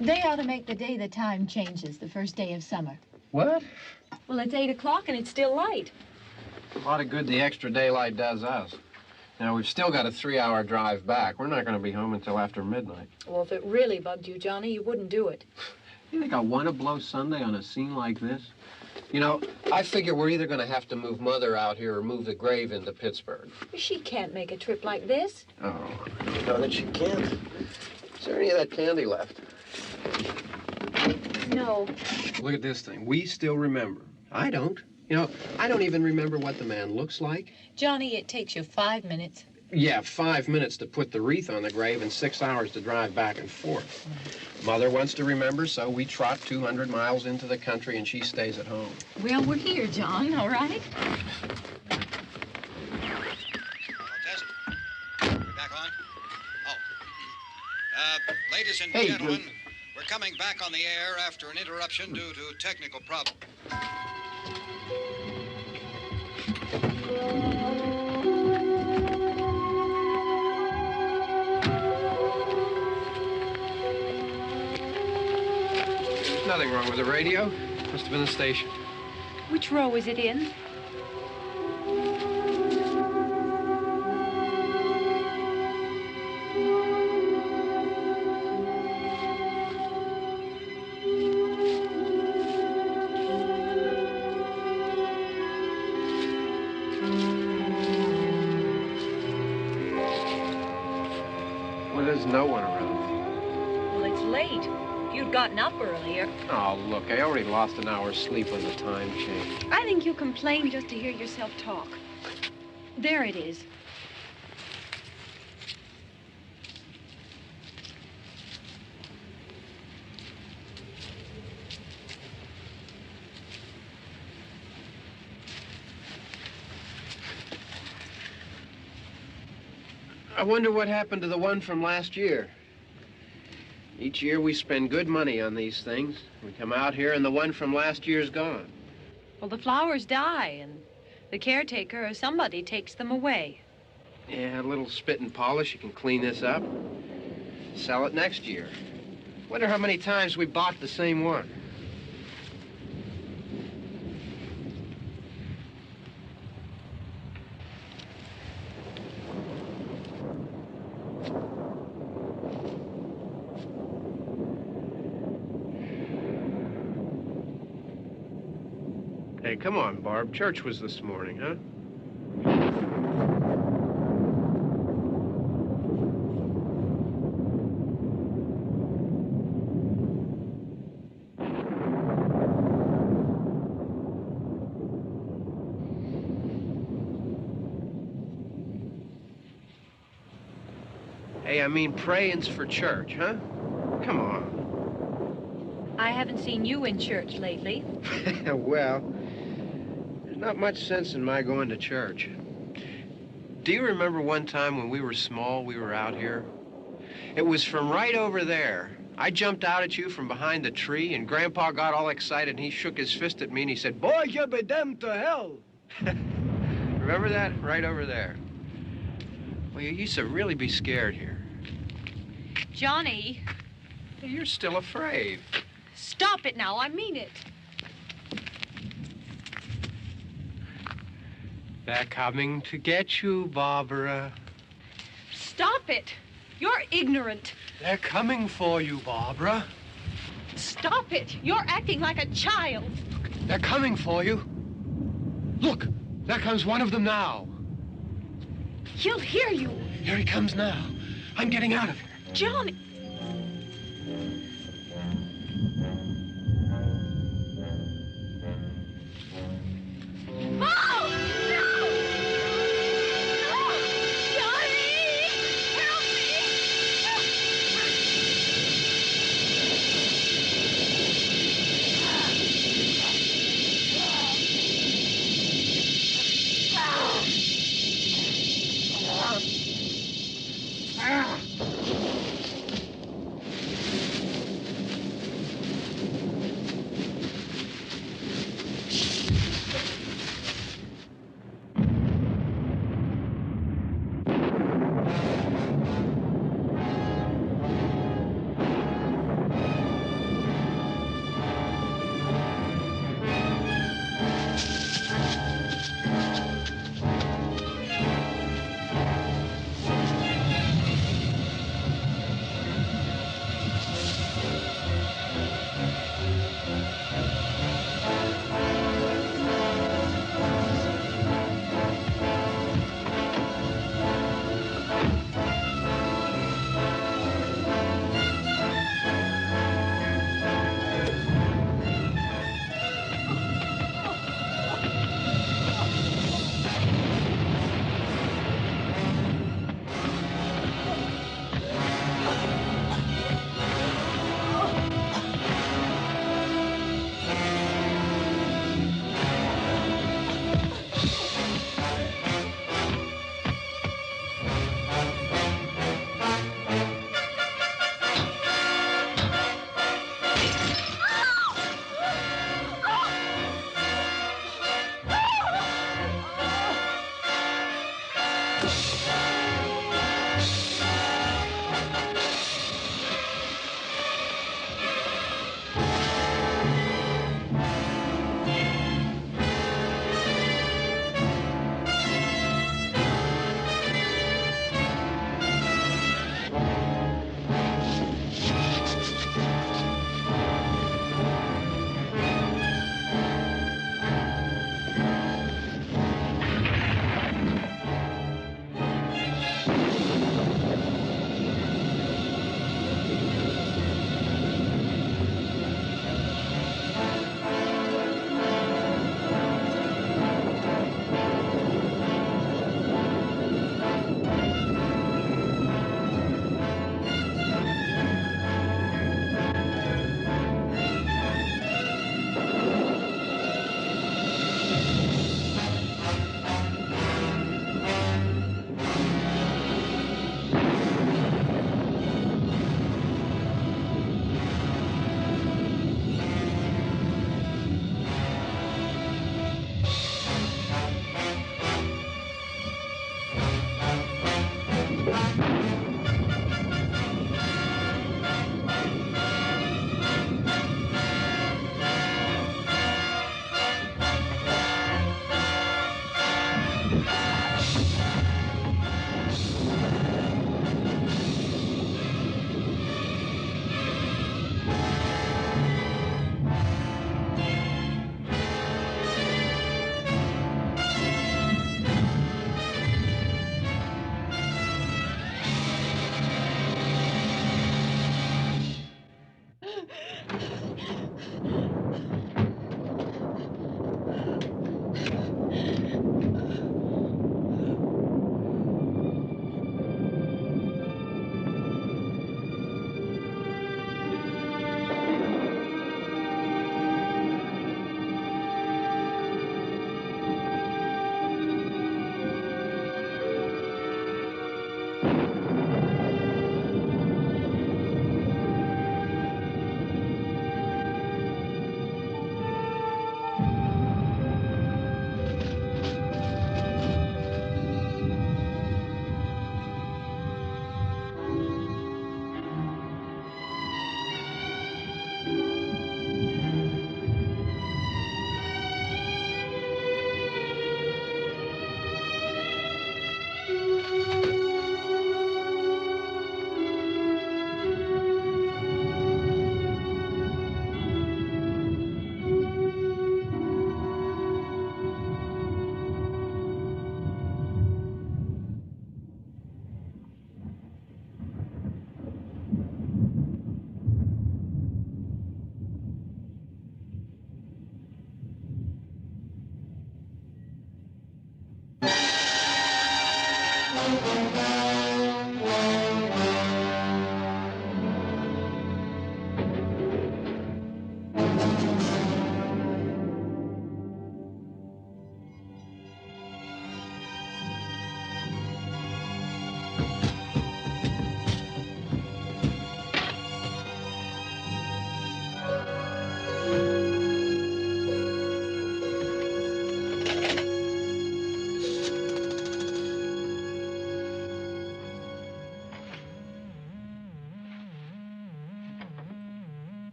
They ought to make the day the time changes, the first day of summer. What? Well, it's 8 o'clock and it's still light. A lot of good the extra daylight does us. Now, we've still got a 3-hour drive back. We're not going to be home until after midnight. Well, if it really bugged you, Johnny, you wouldn't do it. You think I want to blow Sunday on a scene like this? You know, I figure we're either going to have to move Mother out here or move the grave into Pittsburgh. She can't make a trip like this. Oh, I know that she can't. Is there any of that candy left? No. Look at this thing. We still remember. I don't. You know, I don't even remember what the man looks like. Johnny, it takes you 5 minutes. Yeah, 5 minutes to put the wreath on the grave and 6 hours to drive back and forth. Mother wants to remember, so we trot 200 miles into the country and she stays at home. Well, we're here, John, all right? Test. We're back on? Oh. Ladies and gentlemen, we're coming back on the air after an interruption due to technical problem. There's nothing wrong with the radio. Must have been the station. Which row is it in? Well, there's no one around. Well, it's late. If you'd gotten up earlier. Oh, look, I already lost an hour's sleep when the time changed. I think you complain just to hear yourself talk. There it is. I wonder what happened to the one from last year. Each year we spend good money on these things. We come out here and the one from last year's gone. Well, the flowers die, and the caretaker or somebody takes them away. Yeah, a little spit and polish. You can clean this up. Sell it next year. Wonder how many times we bought the same one. Hey, come on, Barb. Church was this morning, huh? Hey, I mean, praying's for church, huh? Come on. I haven't seen you in church lately. Well, there's not much sense in my going to church. Do you remember one time when we were small, we were out here? It was from right over there. I jumped out at you from behind the tree, and Grandpa got all excited, and he shook his fist at me, and he said, "Boy, you'll be damned to hell." Remember that? Right over there. Well, you used to really be scared here. Johnny. You're still afraid. Stop it now. I mean it. They're coming to get you, Barbara. Stop it. You're ignorant. They're coming for you, Barbara. Stop it. You're acting like a child. They're coming for you. Look, there comes one of them now. He'll hear you. Here he comes now. I'm getting out of here. Johnny. Oh! No! No! Johnny! Help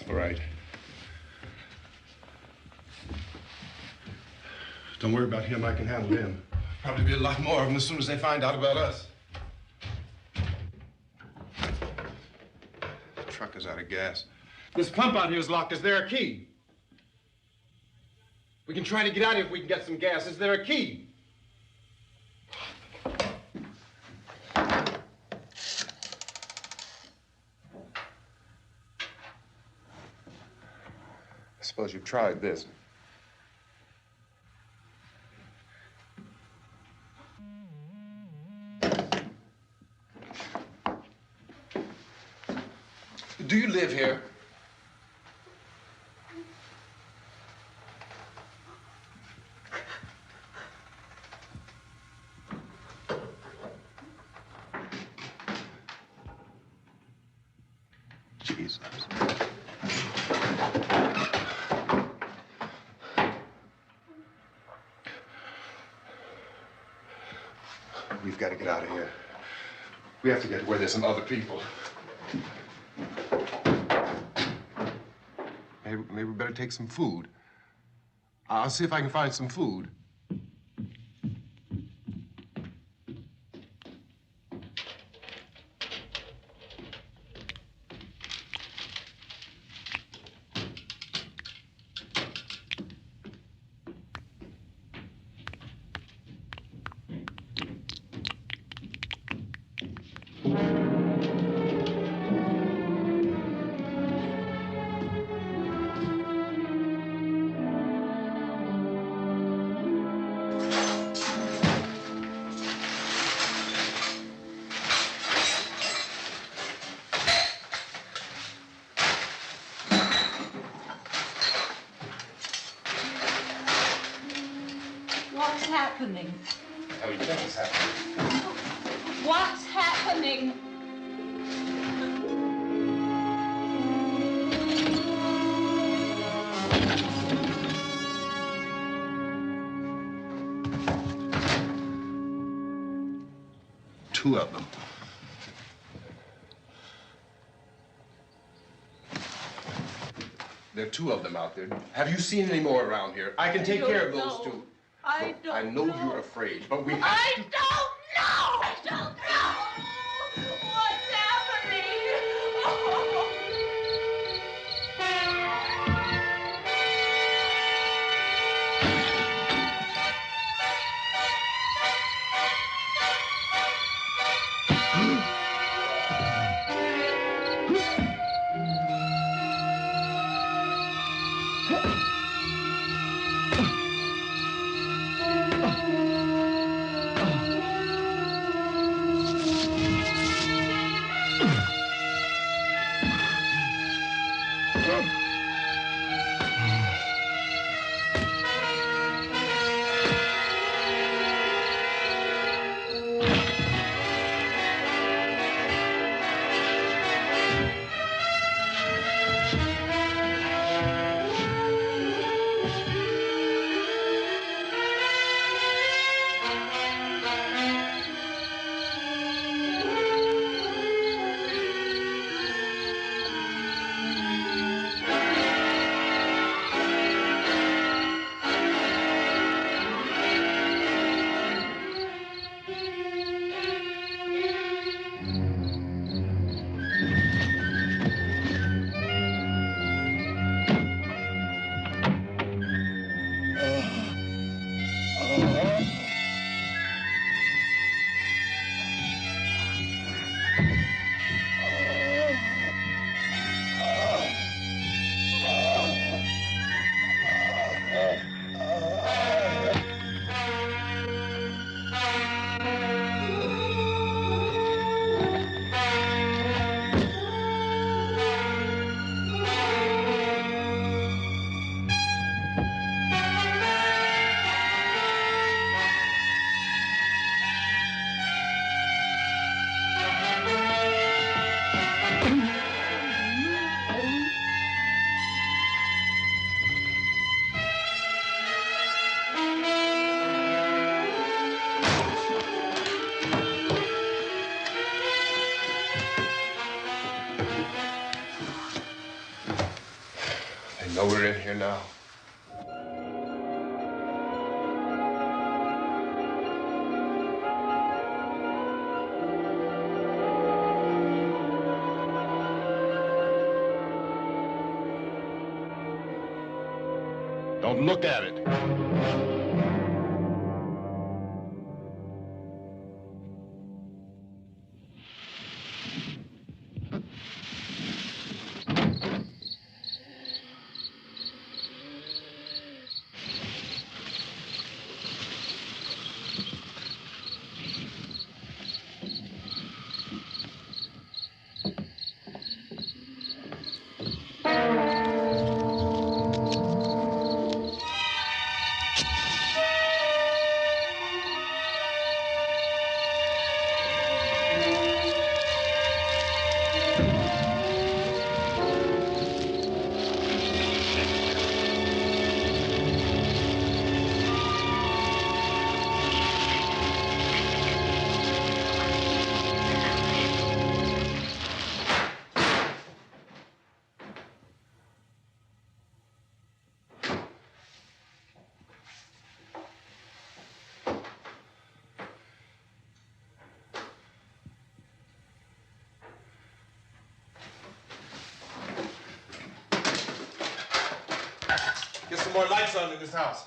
All right. Don't worry about him. I can handle him. Probably be a lot more of them as soon as they find out about us. The truck is out of gas. This pump out here is locked. Is there a key? We can try to get out of here if we can get some gas. Is there a key? I suppose you've tried this. Do you live here? Jesus. We've got to get out of here. We have to get where there's some other people. Maybe we better take some food. I'll see if I can find some food. What's happening? How do you think it's happening? What's happening? Two of them. There are two of them out there. Have you seen any more around here? I can take care of those two. I don't I know you're afraid, but we have to... I don't know! I don't know! What's happening? know we're in here now. Don't look at it. Get some more lights on in this house.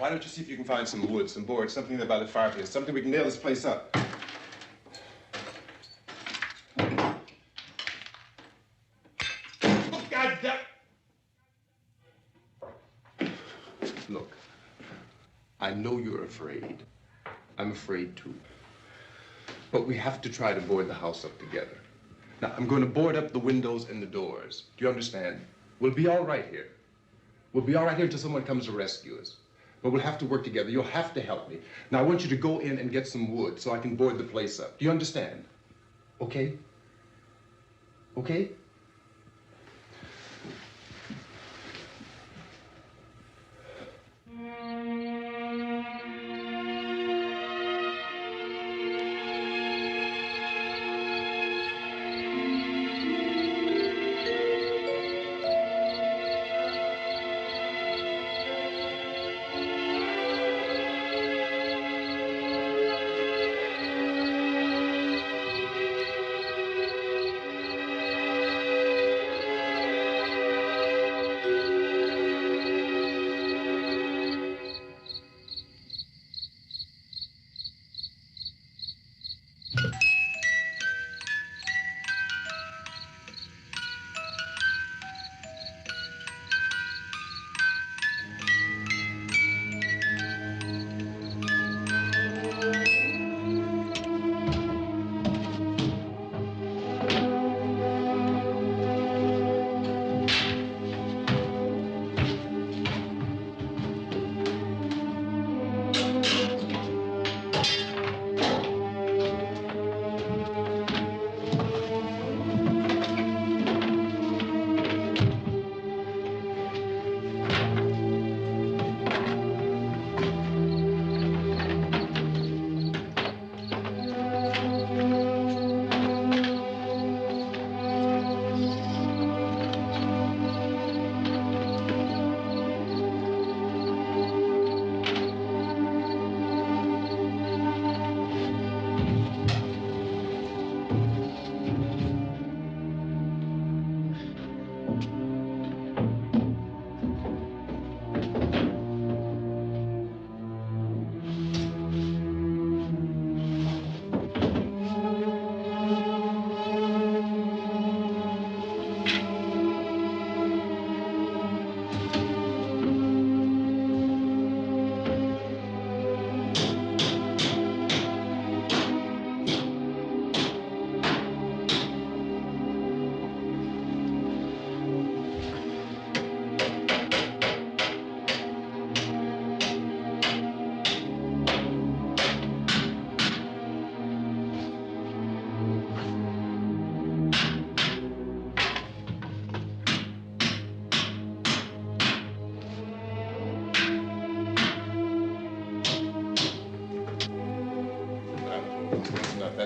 Why don't you see if you can find some wood, some boards, something there by the fireplace, something we can nail this place up. God damn! Look, I know you're afraid. I'm afraid too. But we have to try to board the house up together. Now, I'm going to board up the windows and the doors. Do you understand? We'll be all right here. We'll be all right here until someone comes to rescue us. But we'll have to work together. You'll have to help me. Now, I want you to go in and get some wood so I can board the place up. Do you understand? Okay? Okay?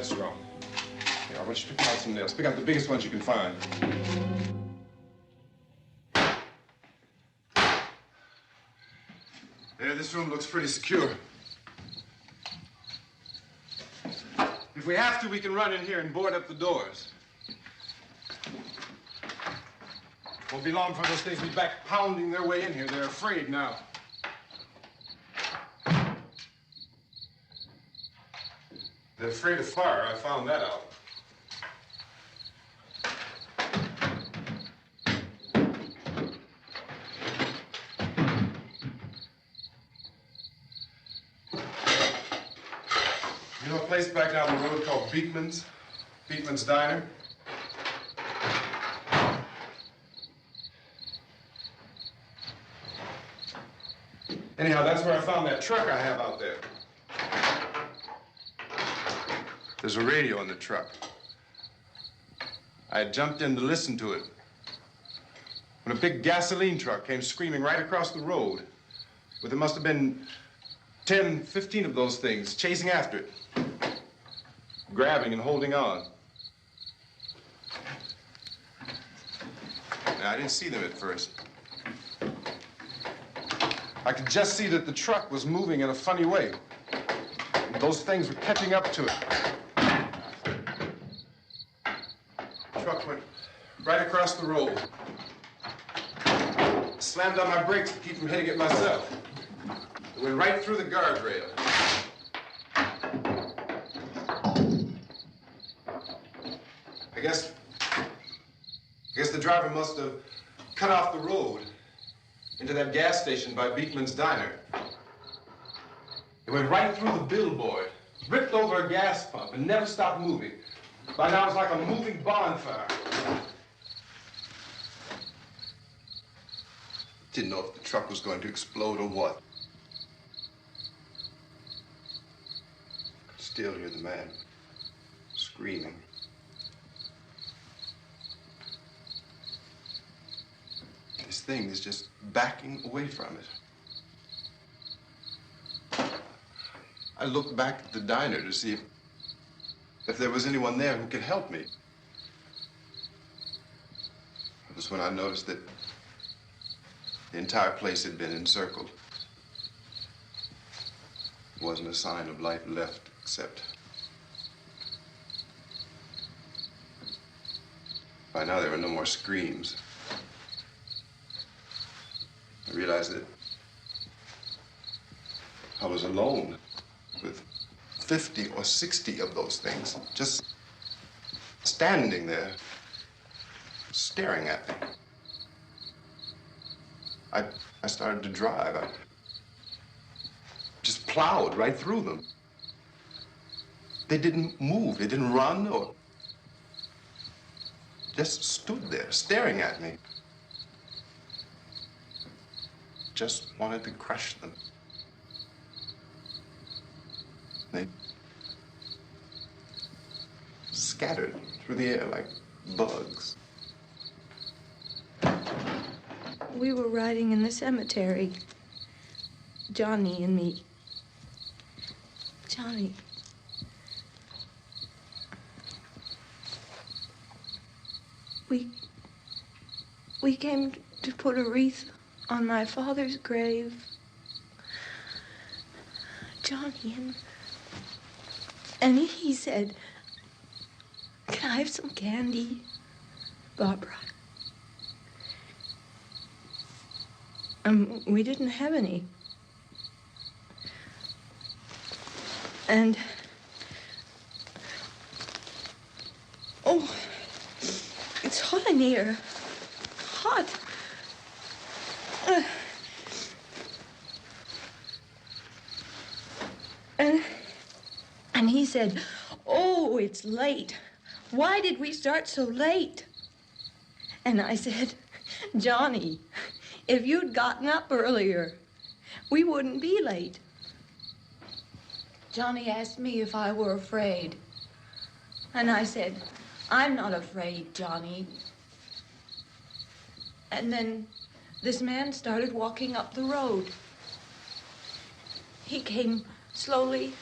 that's wrong. Here, I want you to pick out some nails. Pick out the biggest ones you can find. There, this room looks pretty secure. If we have to, we can run in here and board up the doors. Won't be long before those things will be back pounding their way in here. They're afraid now. They're afraid of fire. I found that out. You know a place back down the road called Beekman's? Beekman's Diner? Anyhow, that's where I found that truck I have out there. There's a radio in the truck. I had jumped in to listen to it when a big gasoline truck came screaming right across the road. But there must have been 10, 15 of those things chasing after it, grabbing and holding on. Now, I didn't see them at first. I could just see that the truck was moving in a funny way. And those things were catching up to it. The truck went right across the road. Slammed on my brakes to keep from hitting it myself. It went right through the guardrail. I guess the driver must have cut off the road into that gas station by Beekman's Diner. It went right through the billboard, ripped over a gas pump, and never stopped moving. By now, it was like a moving bonfire. Didn't know if the truck was going to explode or what. Could still hear the man screaming. This thing is just backing away from it. I looked back at the diner to see if there was anyone there who could help me. It was when I noticed that the entire place had been encircled. There wasn't a sign of life left except by now there were no more screams. I realized that I was alone with 50 or 60 of those things, just standing there, staring at me. I started to drive. I just plowed right through them. They didn't move. They didn't run or just stood there, staring at me. Just wanted to crush them. They scattered through the air like bugs. We were riding in the cemetery, Johnny and me. Johnny. We came to put a wreath on my father's grave. Johnny, and he said, "Can I have some candy, Barbara?" We didn't have any. And, oh, it's hot in here. Hot. And he said, "Oh, it's late. Why did we start so late?" And I said, "Johnny, if you'd gotten up earlier, we wouldn't be late." Johnny asked me if I were afraid. And I said, "I'm not afraid, Johnny." And then this man started walking up the road. He came slowly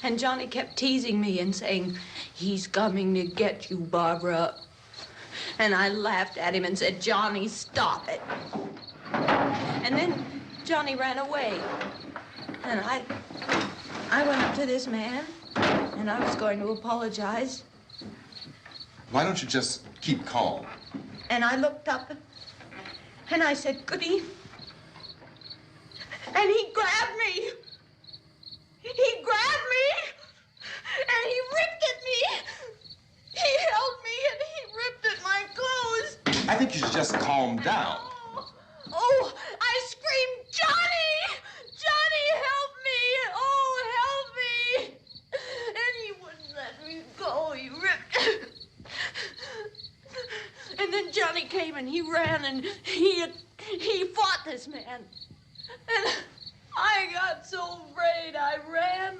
And Johnny kept teasing me and saying, "He's coming to get you, Barbara." And I laughed at him and said, "Johnny, stop it." And then Johnny ran away. And I went up to this man, and I was going to apologize. Why don't you just keep calm? And I looked up, and I said, "Goody." And he grabbed me. He grabbed me, and he ripped at me. He held me, and he ripped at my clothes. I think you should just calm down. Oh, I screamed, "Johnny! Johnny, help me! Oh, help me!" And he wouldn't let me go. He ripped. And then Johnny came and he ran and he fought this man. And I got so afraid. I ran.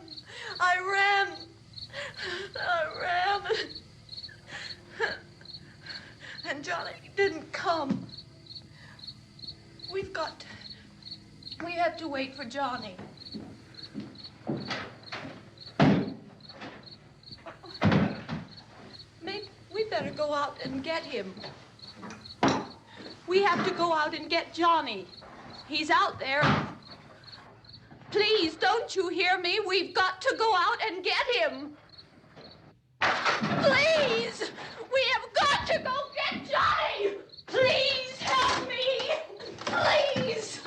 And Johnny didn't come. We have to wait for Johnny. Maybe we better go out and get him. We have to go out and get Johnny. He's out there. Please, don't you hear me? We've got to go out and get him. Please! We have got to go get Johnny! Please help me! Please!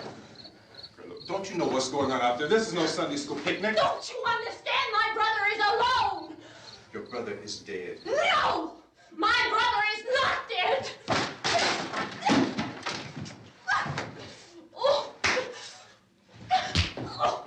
Don't you know what's going on out there? This is no Sunday school picnic. Don't you understand? My brother is alone! Your brother is dead. No! My brother is not dead! Oh. Oh. Oh.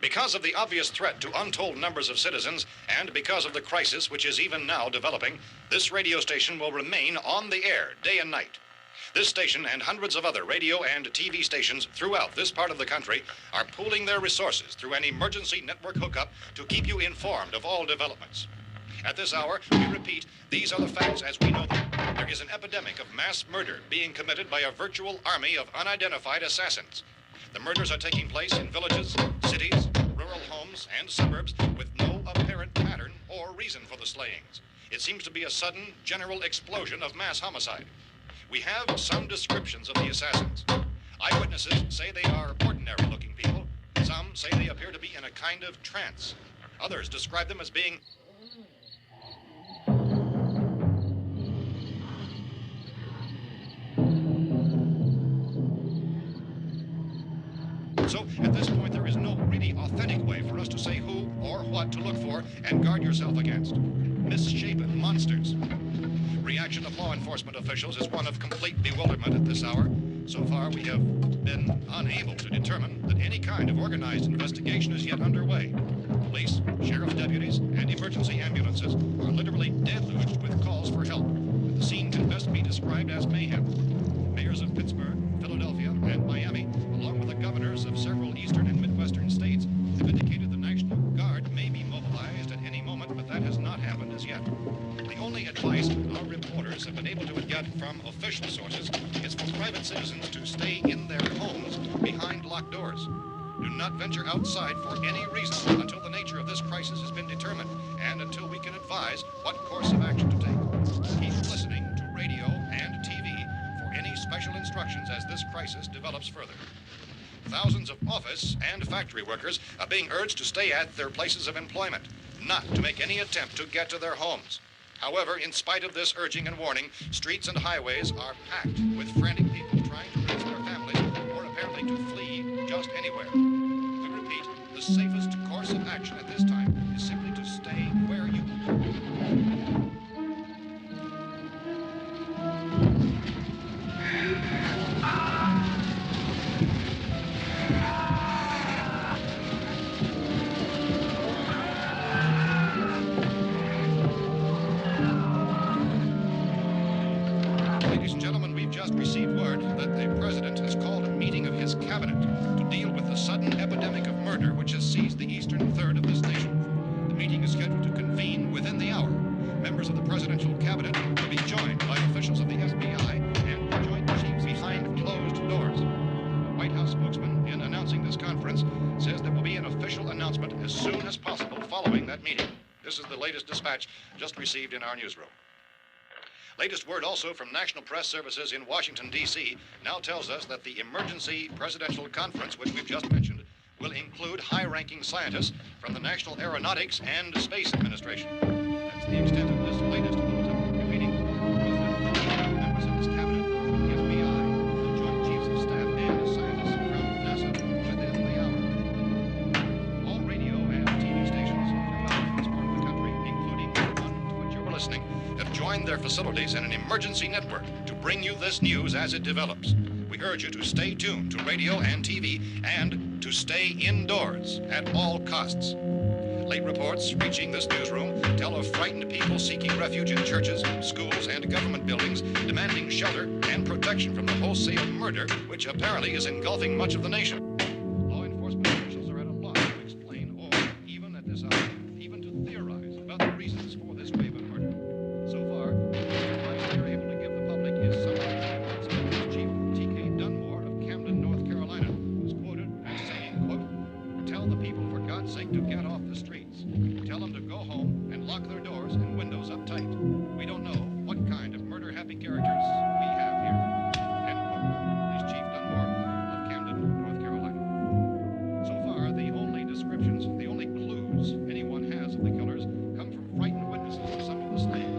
Because of the obvious threat to untold numbers of citizens, and because of the crisis which is even now developing, this radio station will remain on the air day and night. This station and hundreds of other radio and TV stations throughout this part of the country are pooling their resources through an emergency network hookup to keep you informed of all developments. At this hour, we repeat, these are the facts as we know them. There is an epidemic of mass murder being committed by a virtual army of unidentified assassins. The murders are taking place in villages, cities, rural homes, and suburbs with no apparent pattern or reason for the slayings. It seems to be a sudden, general explosion of mass homicide. We have some descriptions of the assassins. Eyewitnesses say they are ordinary-looking people. Some say they appear to be in a kind of trance. Others describe them as being So, at this point, there is no really authentic way for us to say who or what to look for and guard yourself against. Misshapen monsters. Reaction of law enforcement officials is one of complete bewilderment at this hour. So far, we have been unable to determine that any kind of organized investigation is yet underway. Police, sheriff's deputies, and emergency ambulances are literally deluged with calls for help. The scene can best be described as mayhem. Mayors of Pittsburgh, Philadelphia, and Miami, along with the governors of several eastern and midwestern states, have indicated the National Guard may be mobilized at any moment, but that has not happened as yet. The only advice our reporters have been able to get from official sources is for private citizens to stay in their homes behind locked doors. Do not venture outside for any reason until the nature of this crisis has been determined and until we can advise what course of action to take. Keep listening to radio and TV for any special instructions as this crisis develops further. Thousands of office and factory workers are being urged to stay at their places of employment, not to make any attempt to get to their homes. However, in spite of this urging and warning, streets and highways are packed with frantic people trying to reach their families or apparently to flee just anywhere. We repeat, the the safest course of action at this time is simply to stay where you are. Ladies and gentlemen, we've just received word that the President has called a meeting of his cabinet to deal with the sudden epidemic of murder which has seized the eastern third of this nation. The meeting is scheduled to convene within the hour. Members of the presidential cabinet will be joined by officials of the FBI and the Joint Chiefs behind closed doors. The White House spokesman, in announcing this conference, says there will be an official announcement as soon as possible following that meeting. This is the latest dispatch just received in our newsroom. Latest word also from National Press Services in Washington, D.C. now tells us that the emergency presidential conference, which we've just mentioned, will include high-ranking scientists from the National Aeronautics and Space Administration. That's the extent of this latest bulletin. Meeting members of his cabinet, the FBI, the Joint Chiefs of Staff, and scientists from NASA within the hour. All radio and TV stations throughout this part of the country, including the one to which you're listening, have joined their facilities in an emergency network to bring you this news as it develops. We urge you to stay tuned to radio and TV and to stay indoors at all costs. Late reports reaching this newsroom tell of frightened people seeking refuge in churches, schools, and government buildings, demanding shelter and protection from the wholesale murder which apparently is engulfing much of the nation. Law enforcement officials are at a loss to explain or, even at this hour, even to theorize about the reasons for this wave of murder. So far, the advice they're able to give the public is something Chief T.K. Dunmore of Camden, North Carolina, was quoted as saying, quote, "Tell the people, for God's sake, to get off the streets. Tell them to go home and lock their doors and windows up tight. We don't know what kind of murder-happy characters we have here." End quote. Is Chief Dunmore of Camden, North Carolina. So far, the only descriptions, the only clues anyone has of the killers come from frightened witnesses of some of the slayings.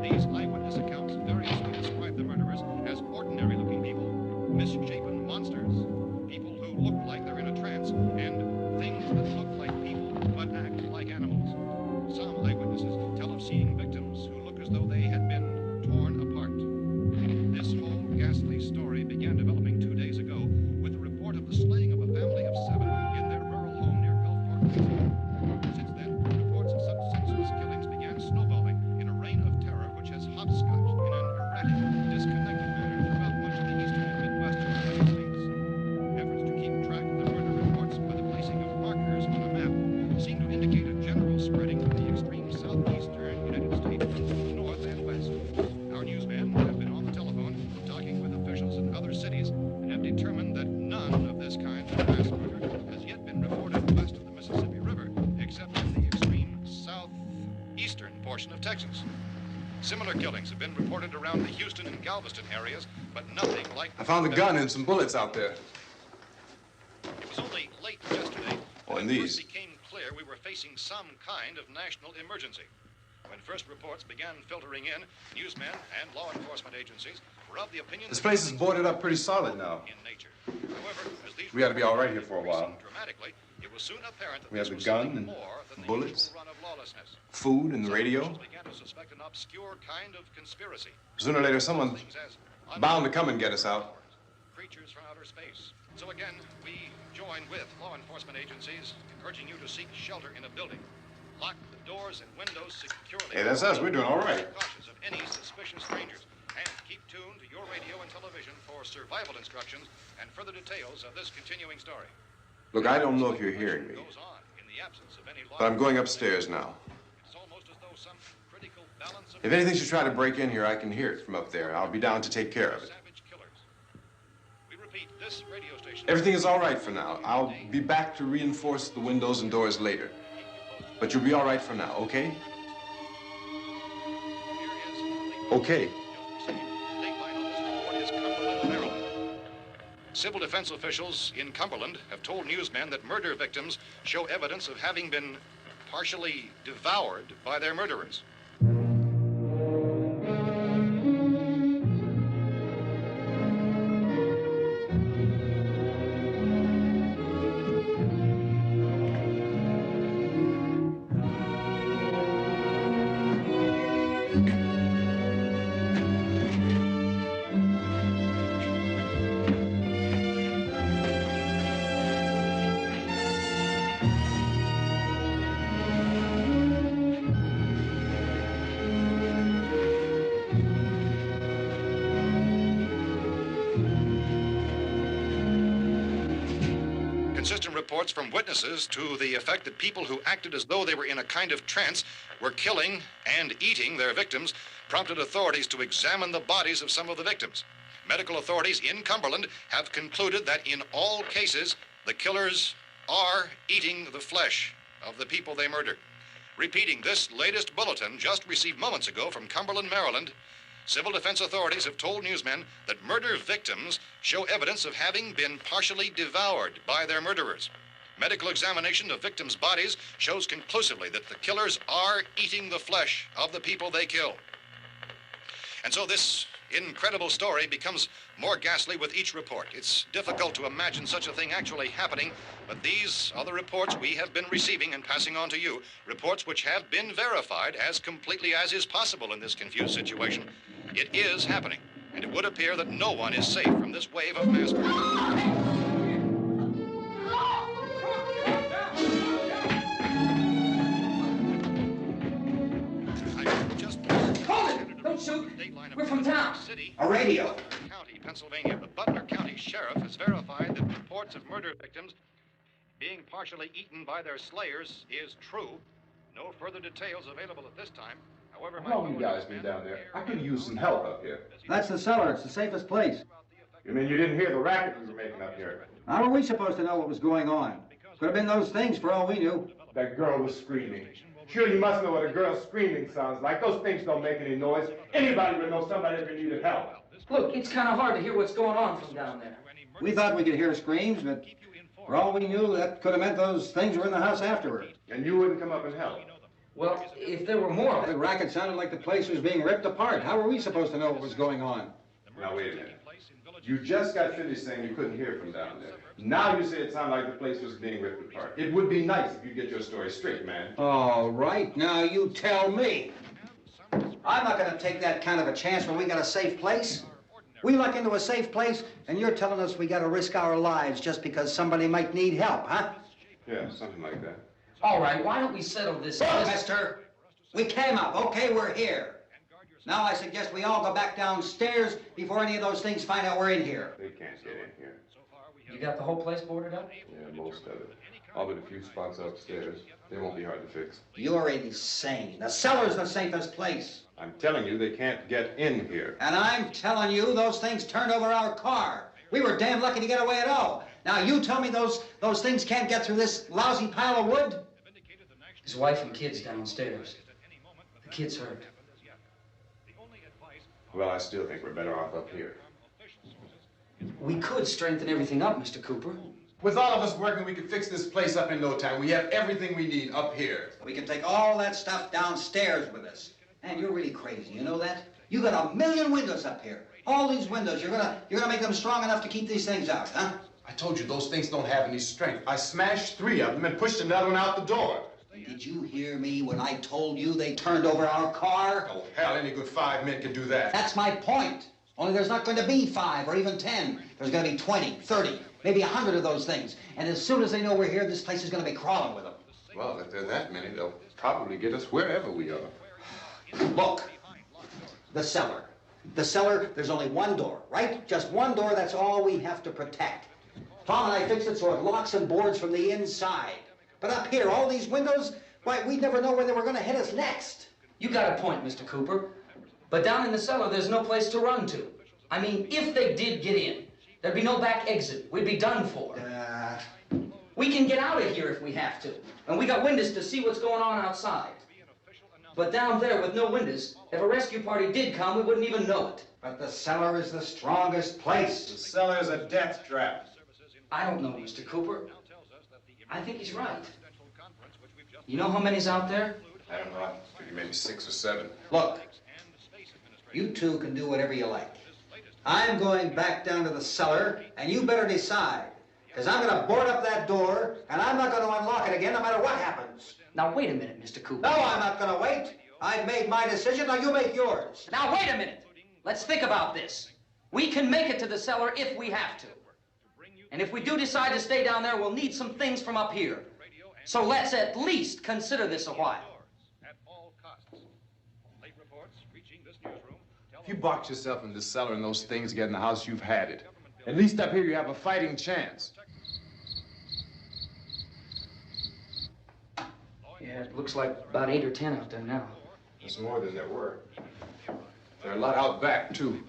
These eyewitness accounts variously describe the murderers as ordinary-looking people, misshapen monsters, people who look like they're in a trance, and things that look like people but act like animals. Some eyewitnesses tell of seeing victims who look as though they had been torn apart. This whole ghastly story began developing 2 days ago with the report of the slaying of a family of 7 in their rural home near Gulfport, Louisiana. Since then, reports of such senseless killings began snowballing in a reign of terror which has hopscotched in an erratic, disconnected manner throughout much of the eastern and midwestern United States. Efforts to keep track of the murder reports by the placing of markers on a map seem to indicate a general spreading of the extreme southeastern United States from the north and west. Our newsmen have been on the telephone talking with officials in other cities and have determined that none of this kind of mass murder has yet been reported west of the Mississippi River, except in the extreme southeastern portion of Texas. Similar killings have been reported around the Houston and Galveston areas, but nothing like... I found a gun and some bullets out there. It was only late yesterday Oh, that and it these. first became clear we were facing some kind of national emergency. When first reports began filtering in, newsmen and law enforcement agencies were of the opinion... This place is boarded up pretty solid now. ...in nature. However, as these We ought to be all right here for a while. dramatically, it was soon apparent that We have this the was gun something and more than the bullets, usual run of lawlessness. food and the Some radio. officials began to suspect an obscure kind of conspiracy. Sooner or later, someone's Things as bound to come and get us out. creatures from outer space. So again, we join with law enforcement agencies, urging you to seek shelter in a building. Lock the doors and windows securely. Hey, that's us. We're doing all right. Cautious of any suspicious strangers. And keep tuned to your radio and television for survival instructions and further details of this continuing story. Look, I don't know if you're hearing me, Goes on in the absence of any but I'm going upstairs now. It's almost as though some critical balance of If anything should try to break in here, I can hear it from up there. I'll be down to take care of it. savage killers. We repeat, this radio station... Everything is all right for now. I'll be back to reinforce the windows and doors later. But you'll be all right for now, okay? Okay. Civil defense officials in Cumberland have told newsmen that murder victims show evidence of having been partially devoured by their murderers. Consistent reports from witnesses to the effect that people who acted as though they were in a kind of trance were killing and eating their victims prompted authorities to examine the bodies of some of the victims. Medical authorities in Cumberland have concluded that in all cases, the killers are eating the flesh of the people they murdered. Repeating this latest bulletin just received moments ago from Cumberland, Maryland, civil defense authorities have told newsmen that murder victims show evidence of having been partially devoured by their murderers. Medical examination of victims' bodies shows conclusively that the killers are eating the flesh of the people they kill. And so this incredible story becomes more ghastly with each report. It's difficult to imagine such a thing actually happening, but these are the reports we have been receiving and passing on to you, reports which have been verified as completely as is possible in this confused situation. It is happening, and it would appear that no one is safe from this wave of mass murder. Don't shoot. We're from town. A radio. County, Pennsylvania. The Butler County Sheriff has verified that reports of murder victims being partially eaten by their slayers is true. No further details available at this time. However, how long you guys been down there? I could use some help up here. That's the cellar. It's the safest place. You mean you didn't hear the racket we were making up here? How were we supposed to know what was going on? Could have been those things for all we knew. That girl was screaming. Sure, you must know what a girl screaming sounds like. Those things don't make any noise. Anybody would know somebody ever needed help. Look, it's kind of hard to hear what's going on from down there. We thought we could hear screams, but for all we knew, that could have meant those things were in the house afterward. And you wouldn't come up and help? Well, if there were more... The racket sounded like the place was being ripped apart. How were we supposed to know what was going on? Now, wait a minute. You just got finished saying you couldn't hear from down there. Now you say it sounded like the place was being ripped apart. It would be nice if you get your story straight, man. All right, now you tell me. I'm not going to take that kind of a chance when we got a safe place. We luck into a safe place, and you're telling us we got to risk our lives just because somebody might need help, huh? Yeah, something like that. All right, why don't we settle this? Look, mister, we came up. Okay, we're here. Now I suggest we all go back downstairs before any of those things find out we're in here. They can't get in here. You got the whole place boarded up? Yeah, most of it. All but a few spots upstairs. They won't be hard to fix. You're insane. The cellar's the safest place. I'm telling you, they can't get in here. And I'm telling you, those things turned over our car. We were damn lucky to get away at all. Now you tell me those things can't get through this lousy pile of wood? His wife and kids downstairs. The kid's hurt. Well, I still think we're better off up here. We could strengthen everything up, Mr. Cooper. With all of us working, we could fix this place up in no time. We have everything we need up here. We can take all that stuff downstairs with us. And you're really crazy, you know that? You got 1 million windows up here. All these windows, you're gonna make them strong enough to keep these things out, huh? I told you those things don't have any strength. I smashed 3 of them and pushed another one out the door. Did you hear me when I told you they turned over our car? Oh, hell, any good 5 men can do that. That's my point. Only there's not going to be 5 or even 10. There's going to be 20, 30, maybe 100 of those things. And as soon as they know we're here, this place is going to be crawling with them. Well, if there are that many, they'll probably get us wherever we are. Look, the cellar. The cellar, there's only one door, right? Just one door, that's all we have to protect. Tom and I fixed it so it locks and boards from the inside. But up here, all these windows, why, we'd never know where they were going to hit us next. You got a point, Mr. Cooper. But down in the cellar, there's no place to run to. I mean, if they did get in, there'd be no back exit. We'd be done for. We can get out of here if we have to. And we got windows to see what's going on outside. But down there with no windows, if a rescue party did come, we wouldn't even know it. But the cellar is the strongest place. The cellar's a death trap. I don't know, Mr. Cooper. I think he's right. You know how many's out there? I don't know. I think maybe 6 or 7. Look, you two can do whatever you like. I'm going back down to the cellar, and you better decide. Because I'm going to board up that door, and I'm not going to unlock it again no matter what happens. Now, wait a minute, Mr. Cooper. No, I'm not going to wait. I've made my decision, now you make yours. Now, wait a minute. Let's think about this. We can make it to the cellar if we have to. And if we do decide to stay down there, we'll need some things from up here. So let's at least consider this a while. If you box yourself in the cellar and those things get in the house, you've had it. At least up here you have a fighting chance. Yeah, it looks like about 8 or 10 out there now. There's more than there were. There are a lot out back, too.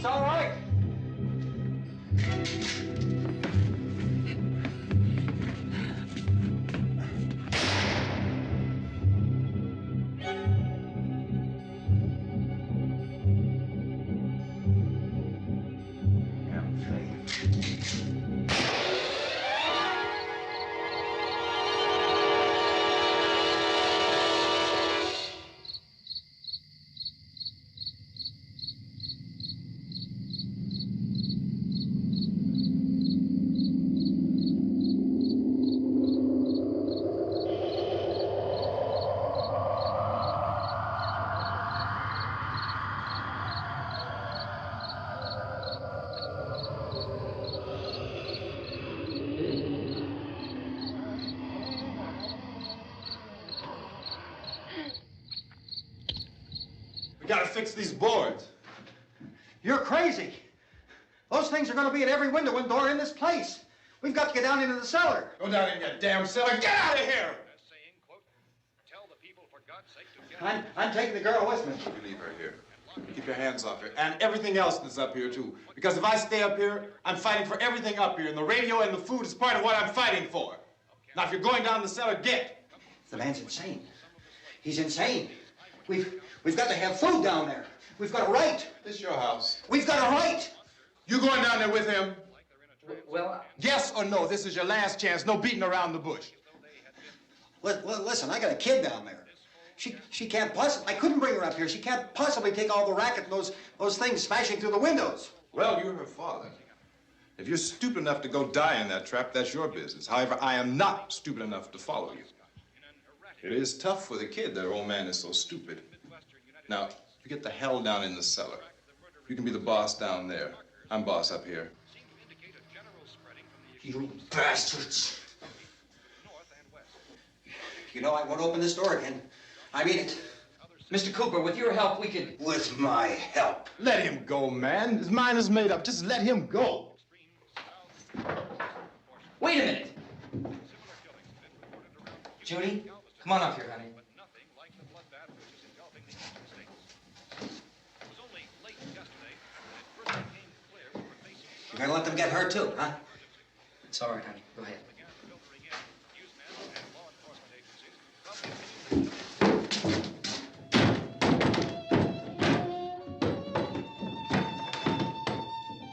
It's all right. We gotta fix these boards. You're crazy. Those things are going to be at every window and door in this place. We've got to get down into the cellar. Go down in your damn cellar. Get out of here! I'm taking the girl with me. You leave her here. Keep your hands off her. And everything else that's up here, too. Because if I stay up here, I'm fighting for everything up here. And the radio and the food is part of what I'm fighting for. Now, if you're going down the cellar, get. The man's insane. He's insane. We've got to have food down there. We've got a right. This is your house. We've got a right. You going down there with him? Well, Yes or no? This is your last chance. No beating around the bush. Listen, I got a kid down there. She can't possibly, I couldn't bring her up here. She can't possibly take all the racket and those things smashing through the windows. Well, you're her father. If you're stupid enough to go die in that trap, that's your business. However, I am not stupid enough to follow you. It is tough for the kid that her old man is so stupid. Now, you get the hell down in the cellar. You can be the boss down there. I'm boss up here. You bastards. You know, I won't open this door again. I mean it. Mr. Cooper, with your help, we could... With my help. Let him go, man. His mind is made up. Just let him go. Wait a minute. Judy, come on up here, honey. You're gonna let them get hurt too, huh? It's all right, honey. Go ahead.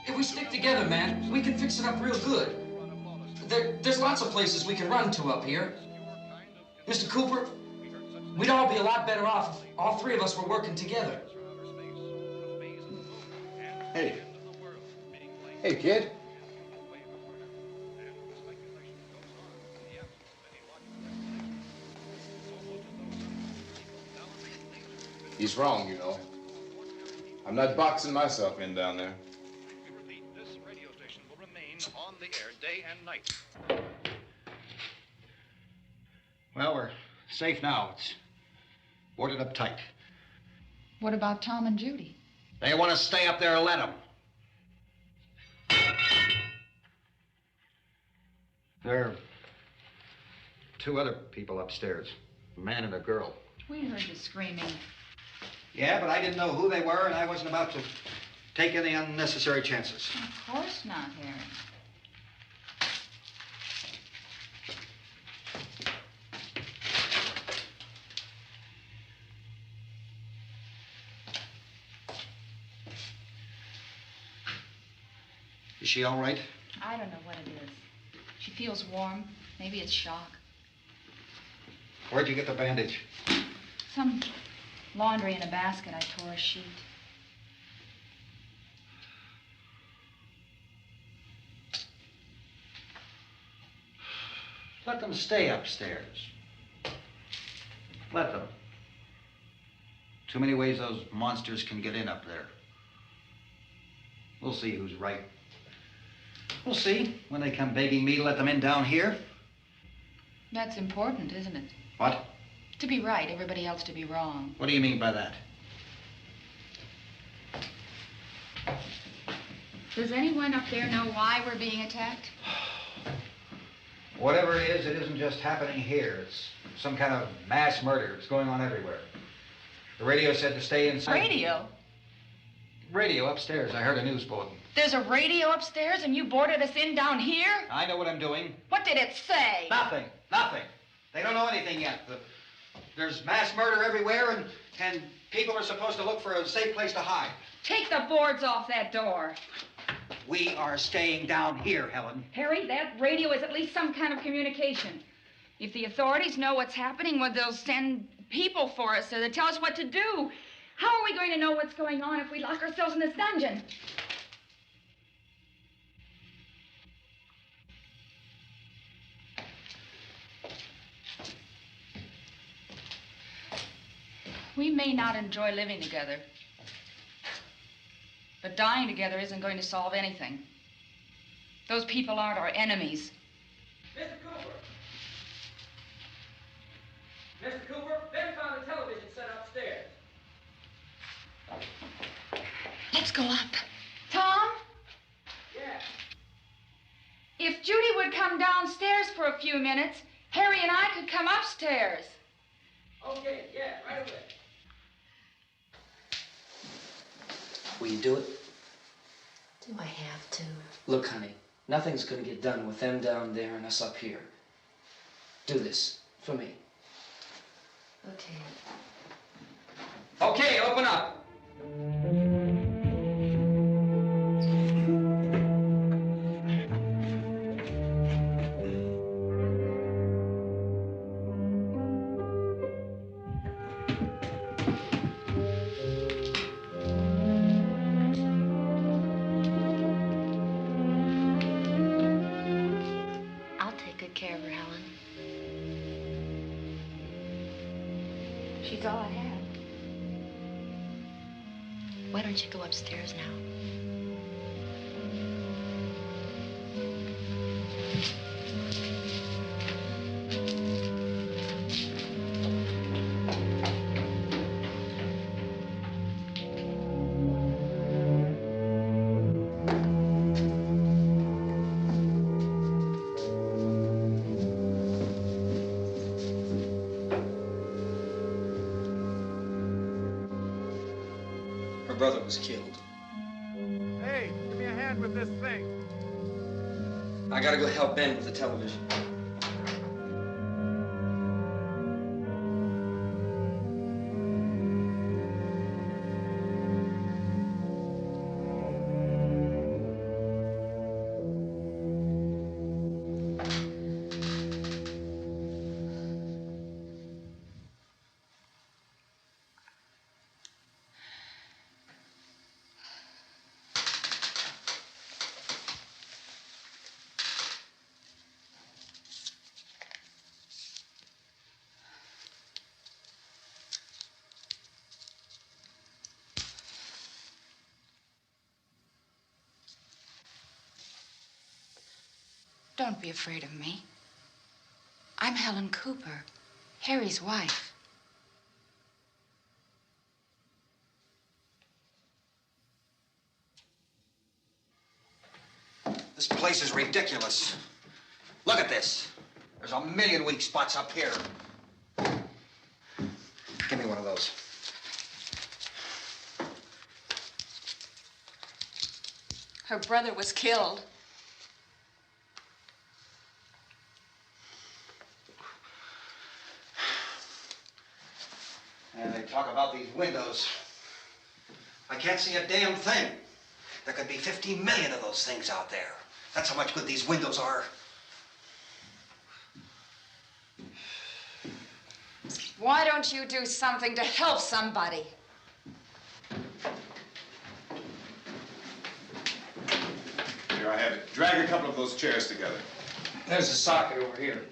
If we stick together, man, we can fix it up real good. There's lots of places we can run to up here. Mr. Cooper, we'd all be a lot better off if all three of us were working together. Hey. Hey, kid. He's wrong, you know. I'm not boxing myself in down there. This radio station will remain on the air day and night. Well, we're safe now. It's boarded up tight. What about Tom and Judy? They want to stay up there and let them. There are two other people upstairs, a man and a girl. We heard the screaming. Yeah, but I didn't know who they were, and I wasn't about to take any unnecessary chances. Of course not, Harry. Is she all right? I don't know what it is. She feels warm. Maybe it's shock. Where'd you get the bandage? Some laundry in a basket. I tore a sheet. Let them stay upstairs. Let them. Too many ways those monsters can get in up there. We'll see who's right. We'll see when they come begging me to let them in down here. That's important, isn't it? What? To be right, everybody else to be wrong. What do you mean by that? Does anyone up there know why we're being attacked? Whatever it isn't just happening here. It's some kind of mass murder. It's going on everywhere. The radio said to stay inside. Radio? Radio upstairs. I heard a news bulletin. There's a radio upstairs and you boarded us in down here? I know what I'm doing. What did it say? Nothing. Nothing. They don't know anything yet. There's mass murder everywhere, and people are supposed to look for a safe place to hide. Take the boards off that door. We are staying down here, Helen. Harry, that radio is at least some kind of communication. If the authorities know what's happening, well, they'll send people for us so they'll tell us what to do. How are we going to know what's going on if we lock ourselves in this dungeon? We may not enjoy living together, but dying together isn't going to solve anything. Those people aren't our enemies. Mr. Cooper! Mr. Cooper, Ben found a television set upstairs. Let's go up. Tom? Yeah. If Judy would come downstairs for a few minutes, Harry and I could come upstairs. Okay, yeah, right away. Will you do it? Do I have to? Look, honey, nothing's gonna get done with them down there and us up here. Do this for me. Okay. Okay, open up. I'll take good care of her, Helen. She's all I have. Why don't you go upstairs now? Her brother was killed. Hey, give me a hand with this thing. I gotta go help Ben with the television. Don't be afraid of me. I'm Helen Cooper, Harry's wife. This place is ridiculous. Look at this. There's a million weak spots up here. Give me one of those. Her brother was killed. And they talk about these windows. I can't see a damn thing. There could be 15 million of those things out there. That's how much good these windows are. Why don't you do something to help somebody? Here I have it. Drag a couple of those chairs together. There's a socket over here.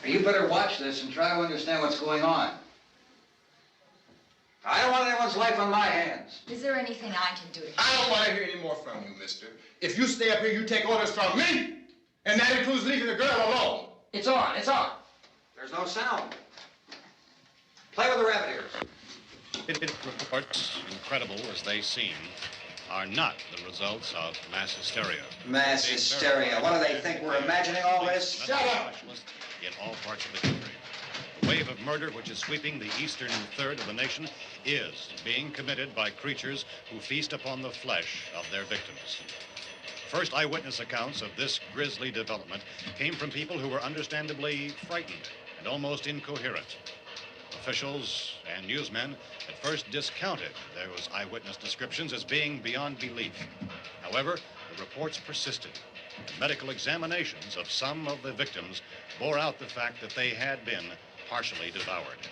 You better watch this and try to understand what's going on. I don't want anyone's life on my hands. Is there anything I can do to help? I don't want to hear any more from you, mister. If you stay up here, you take orders from me. And that includes leaving the girl alone. It's on, it's on. There's no sound. Play with the rabbit ears. Reports, incredible as they seem, are not the results of mass hysteria. Mass hysteria. What do they think? We're imagining all this? Shut up! In all parts of the country. The wave of murder which is sweeping the eastern third of the nation is being committed by creatures who feast upon the flesh of their victims. First eyewitness accounts of this grisly development came from people who were understandably frightened and almost incoherent. Officials and newsmen at first discounted those eyewitness descriptions as being beyond belief. However, the reports persisted. And medical examinations of some of the victims bore out the fact that they had been partially devoured.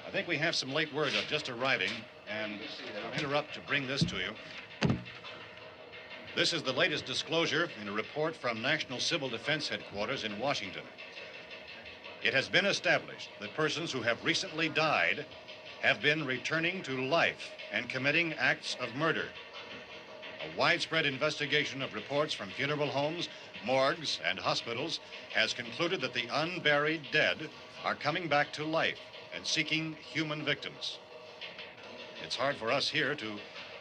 I think we have some late word of just arriving, and I'll interrupt to bring this to you. This is the latest disclosure in a report from National Civil Defense Headquarters in Washington. It has been established that persons who have recently died have been returning to life and committing acts of murder. A widespread investigation of reports from funeral homes, morgues, and hospitals has concluded that the unburied dead are coming back to life and seeking human victims. It's hard for us here to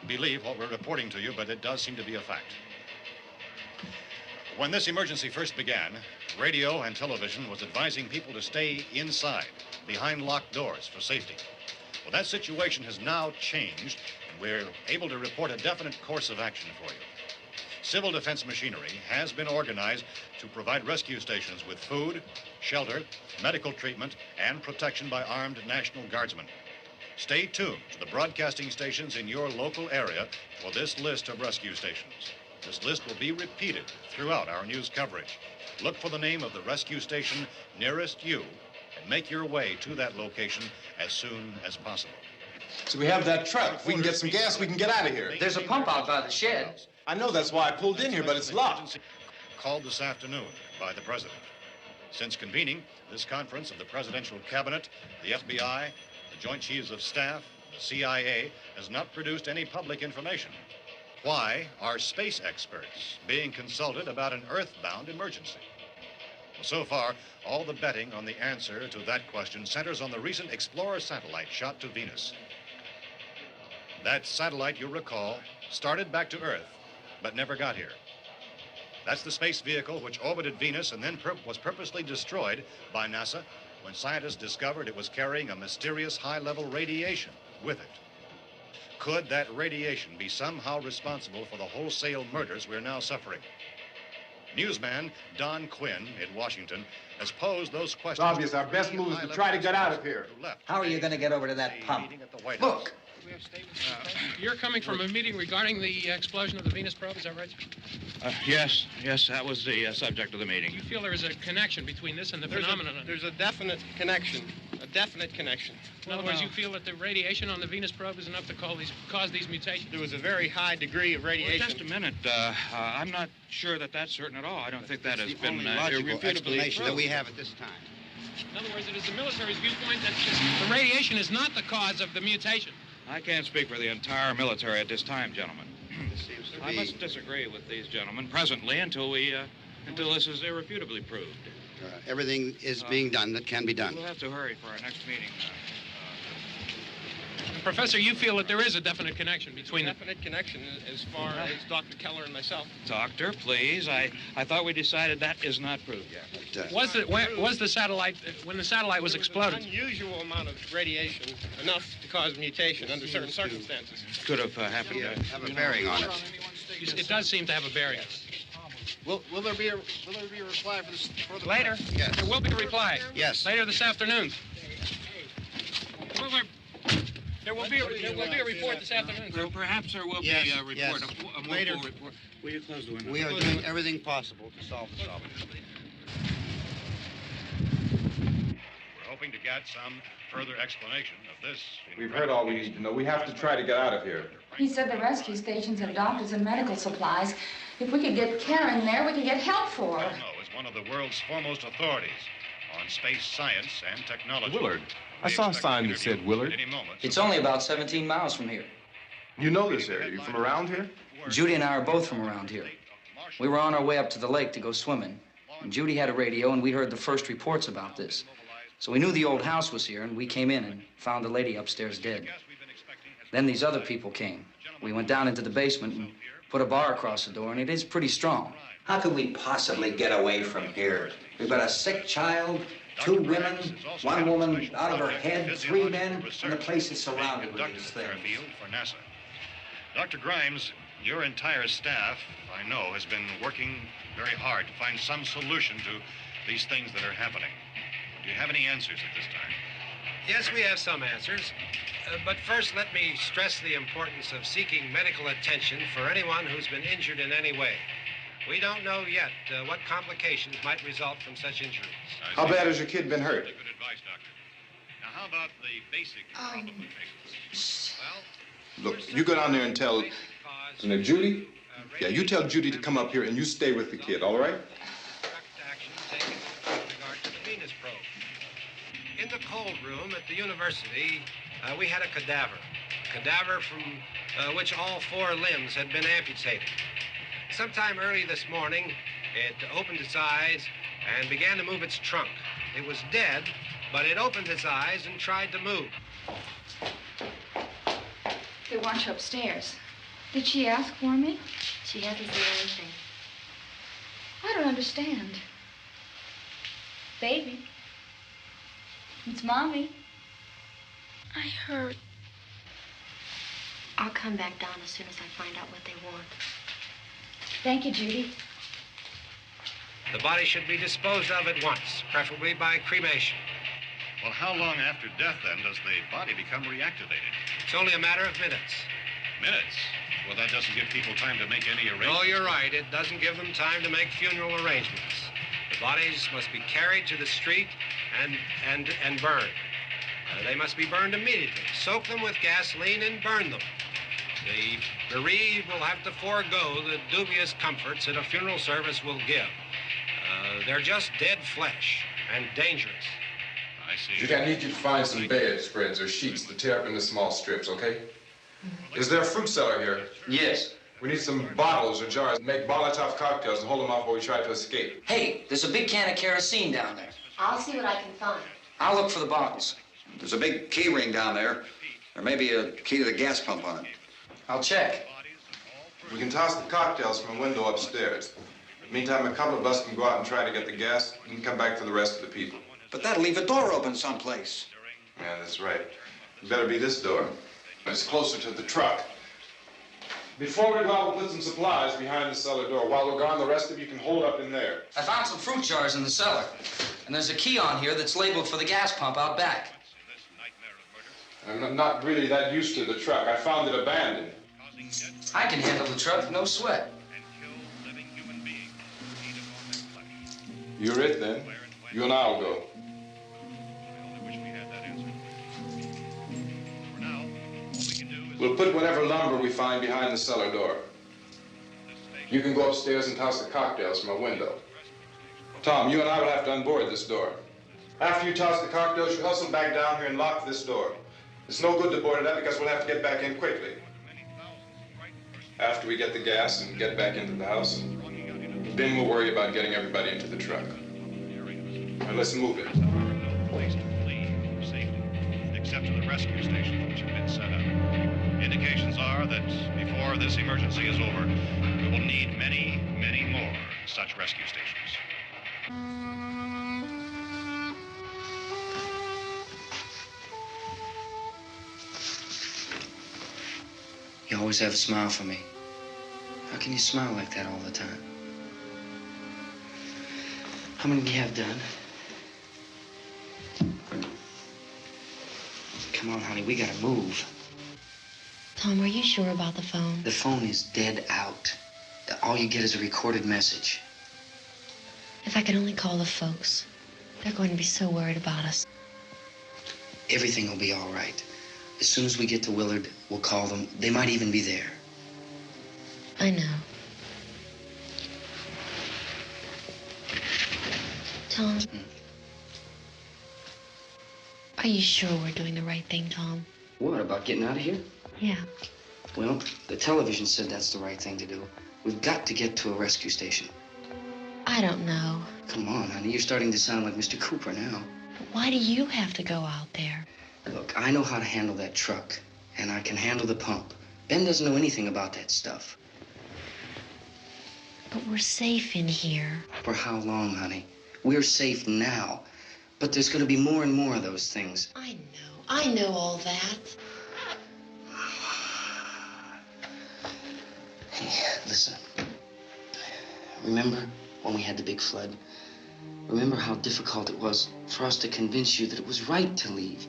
believe what we're reporting to you, but it does seem to be a fact. When this emergency first began, radio and television was advising people to stay inside, behind locked doors for safety. Well, that situation has now changed, and we're able to report a definite course of action for you. Civil defense machinery has been organized to provide rescue stations with food, shelter, medical treatment, and protection by armed National Guardsmen. Stay tuned to the broadcasting stations in your local area for this list of rescue stations. This list will be repeated throughout our news coverage. Look for the name of the rescue station nearest you and make your way to that location as soon as possible. So we have that truck. If we can get some gas, we can get out of here. There's a pump out by the shed. I know, that's why I pulled in here, but it's locked. Called this afternoon by the president. Since convening this conference of the presidential cabinet, the FBI, the Joint Chiefs of Staff, the CIA has not produced any public information. Why are space experts being consulted about an earthbound emergency? Well, so far, all the betting on the answer to that question centers on the recent Explorer satellite shot to Venus. That satellite, you'll recall, started back to Earth, but never got here. That's the space vehicle which orbited Venus and then was purposely destroyed by NASA when scientists discovered it was carrying a mysterious high-level radiation with it. Could that radiation be somehow responsible for the wholesale murders we're now suffering? Newsman Don Quinn in Washington has posed those questions. It's obvious our best move is to try to get out of here. How are you going to get over to that pump? Look! You're coming from a meeting regarding the explosion of the Venus probe, is that right? Yes, that was the subject of the meeting. You feel there is a connection between this and the phenomenon? There's a definite connection. In other words, you feel that the radiation on the Venus probe is enough to cause these mutations? There was a very high degree of radiation. Well, just a minute. I'm not sure that that's certain at all. I don't think that has been logical explanation that we have at this time. In other words, it is the military's viewpoint that the radiation is not the cause of the mutation. I can't speak for the entire military at this time, gentlemen. I must disagree with these gentlemen presently until this is irrefutably proved. Everything is being done that can be done. We'll have to hurry for our next meeting. Professor, you feel that there is a definite connection between the... Definite connection as far as Dr. Keller and myself. Doctor, please. I thought we decided that is not proved yet. Was the satellite, when the satellite was exploded? An unusual amount of radiation, enough to cause mutation under certain circumstances. Could have happened. Have a bearing on it. It does seem to have a bearing. Will there be a reply for this further? Later? Yes. There will be a reply. Yes. Later this afternoon. There will be a report this afternoon. Well, perhaps there will be a report, yes. a Later. full report. Will you close the window? We are doing everything possible to solve the problem. We're hoping to get some further explanation of this. We've heard all we need to know. We have to try to get out of here. He said the rescue stations have doctors and medical supplies. If we could get care in there, we could get help for her. Russo is one of the world's foremost authorities on space science and technology. Willard. I saw a sign that said Willard. It's only about 17 miles from here. You know this area. You from around here? Judy and I are both from around here. We were on our way up to the lake to go swimming. And Judy had a radio, and we heard the first reports about this. So we knew the old house was here, and we came in and found the lady upstairs dead. Then these other people came. We went down into the basement and put a bar across the door, and it is pretty strong. How could we possibly get away from here? We've got a sick child, 2 women, 1 woman out of her head, 3 men, and the place is surrounded with these things. For NASA. Dr. Grimes, your entire staff, I know, has been working very hard to find some solution to these things that are happening. Do you have any answers at this time? Yes, we have some answers. But first, let me stress the importance of seeking medical attention for anyone who's been injured in any way. We don't know yet what complications might result from such injuries. How bad has your kid been hurt? Good advice, Doctor. Now, how about the basic problem we face? Well, Look, you go down there and tell... Isn't it Judy? Yeah, you tell Judy to come up here and you stay with the kid, all right? Action taken with regard to the Venus probe. In the cold room at the university, we had a cadaver from which all 4 limbs had been amputated. Sometime early this morning, it opened its eyes and began to move its trunk. It was dead, but it opened its eyes and tried to move. They want you upstairs. Did she ask for me? She hasn't said anything. I don't understand. Baby. It's Mommy. I heard. I'll come back down as soon as I find out what they want. Thank you, Judy. The body should be disposed of at once, preferably by cremation. well, how long after death, then, does the body become reactivated? It's only a matter of minutes. Minutes? Well, that doesn't give people time to make any arrangements. Oh, you're right. It doesn't give them time to make funeral arrangements. The bodies must be carried to the street and burned. They must be burned immediately. Soak them with gasoline and burn them. The bereaved will have to forego the dubious comforts that a funeral service will give. They're just dead flesh and dangerous. I see. Judy, I need you to find some bedspreads or sheets to tear up into small strips, okay? Is there a fruit cellar here? Yes. We need some bottles or jars to make Molotov cocktails and hold them off while we try to escape. Hey, there's a big can of kerosene down there. I'll see what I can find. I'll look for the bottles. There's a big key ring down there. There may be a key to the gas pump on it. I'll check. We can toss the cocktails from a window upstairs. Meantime, a couple of us can go out and try to get the gas and come back for the rest of the people. But that'll leave a door open someplace. Yeah, that's right. It better be this door. It's closer to the truck. Before we go out, we'll put some supplies behind the cellar door. While we're gone, the rest of you can hold up in there. I found some fruit jars in the cellar. And there's a key on here that's labeled for the gas pump out back. I'm not really that used to the truck. I found it abandoned. I can handle the truck, no sweat. You're it, then. You and I'll go. We'll put whatever lumber we find behind the cellar door. You can go upstairs and toss the cocktails from a window. Tom, you and I will have to unboard this door. After you toss the cocktails, you hustle back down here and lock this door. It's no good to board it up because we'll have to get back in quickly. After we get the gas and get back into the house, then we'll worry about getting everybody into the truck. Now let's move it. Except to the rescue stations which have been set up. Indications are that before this emergency is over, we will need many, many more such rescue stations. You always have a smile for me. How can you smile like that all the time? How many do you have done? Come on, honey, we gotta move. Tom, are you sure about the phone? The phone is dead out. All you get is a recorded message. If I could only call the folks. They're going to be so worried about us. Everything will be all right. As soon as we get to Willard, we'll call them. They might even be there. I know. Tom, are you sure we're doing the right thing, Tom? What, about getting out of here? Yeah. Well, the television said that's the right thing to do. We've got to get to a rescue station. I don't know. Come on, honey, you're starting to sound like Mr. Cooper now. But why do you have to go out there? Look, I know how to handle that truck, and I can handle the pump. Ben doesn't know anything about that stuff. But we're safe in here. For how long, honey? We're safe now, but there's going to be more and more of those things. I know all that. Hey, listen. Remember when we had the big flood? Remember how difficult it was for us to convince you that it was right to leave?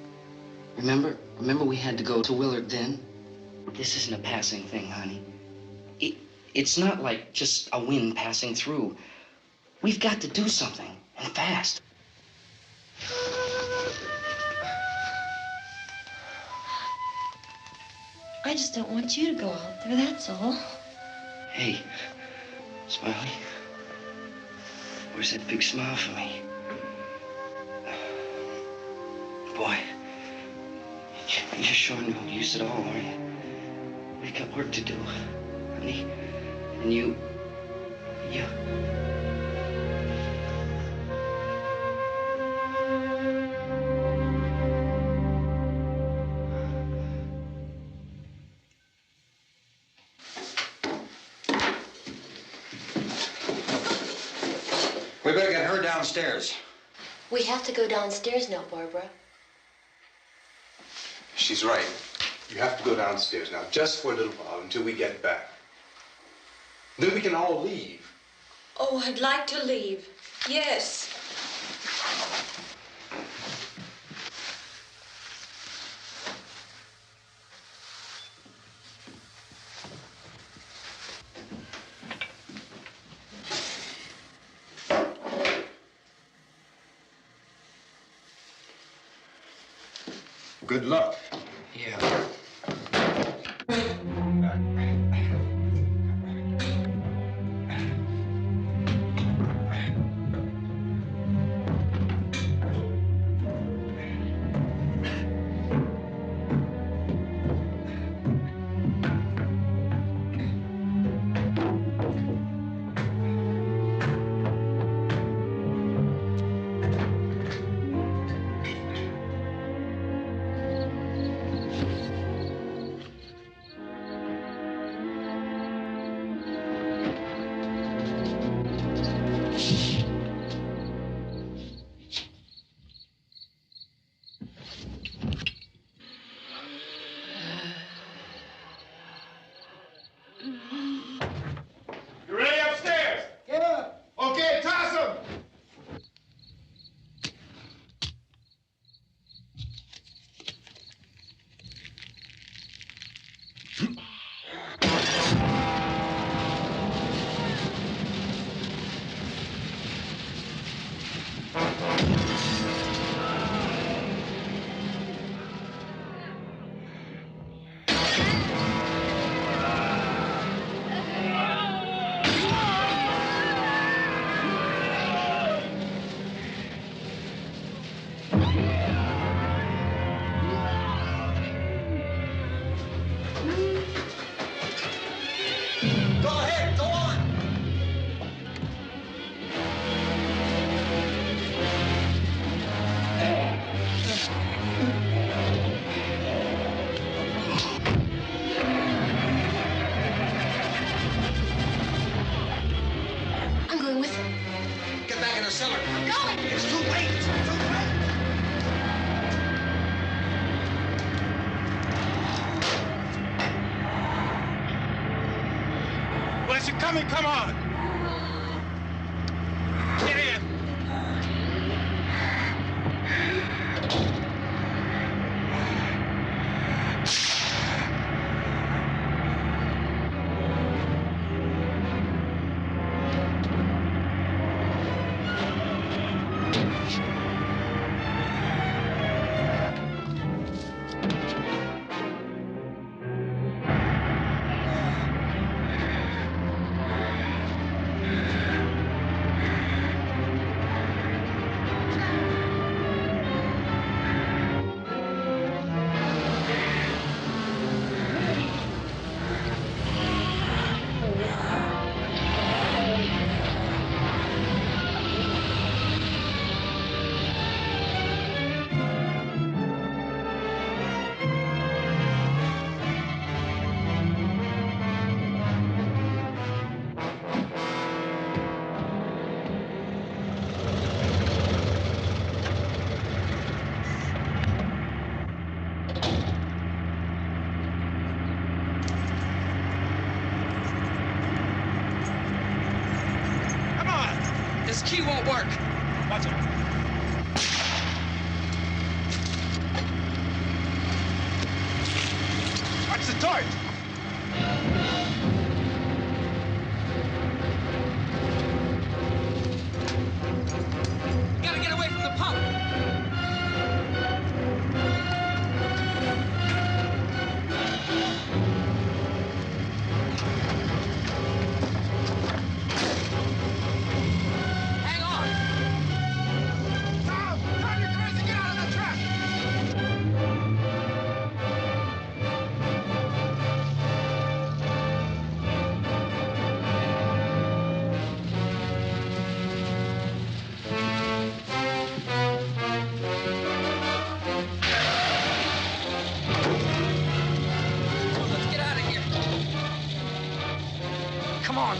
Remember we had to go to Willard then? This isn't a passing thing, honey. It's not like just a wind passing through. We've got to do something, and fast. I just don't want you to go out there, that's all. Hey, Smiley, where's that big smile for me? Boy, you're sure no use at all, aren't you? We've got work to do, honey. And you... We better get her downstairs. We have to go downstairs now, Barbara. She's right. You have to go downstairs now, just for a little while, until we get back. Then we can all leave. Oh, I'd like to leave. Yes. Good luck. Yeah. coming, come on! Get in! This key won't work. Watch it. Watch the torch. You gotta get away from the pump.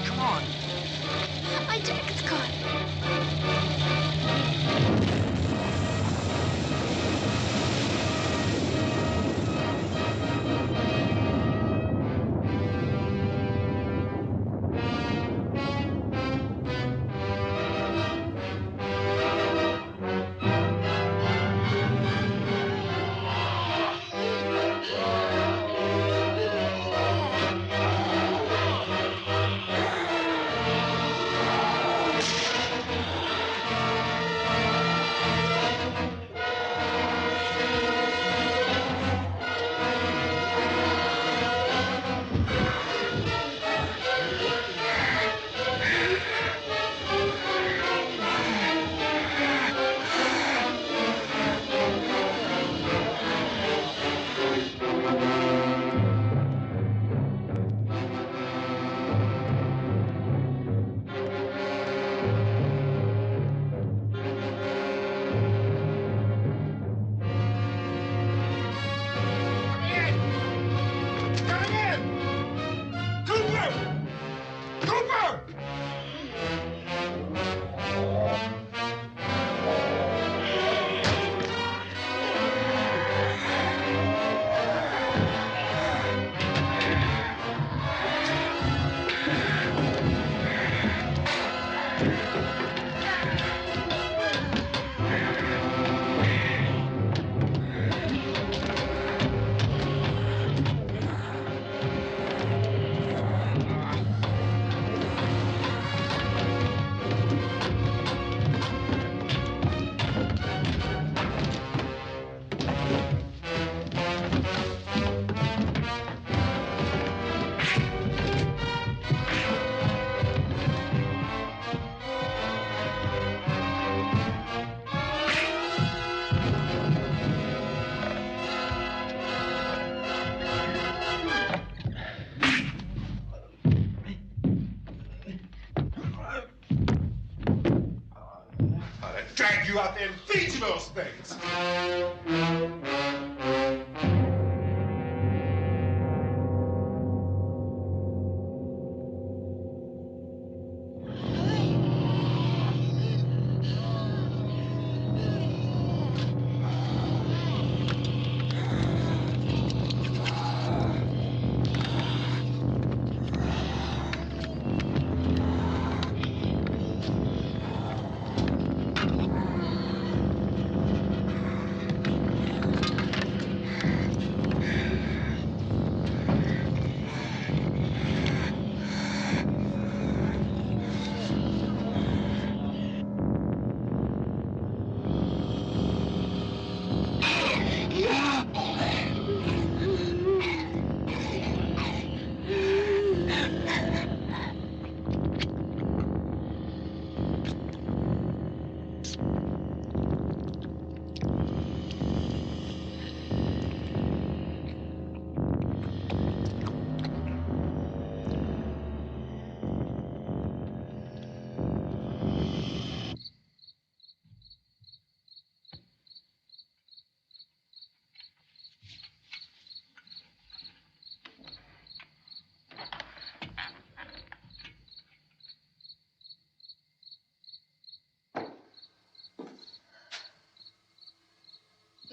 Come on. My jacket's caught. Drag you out there and feed you those things.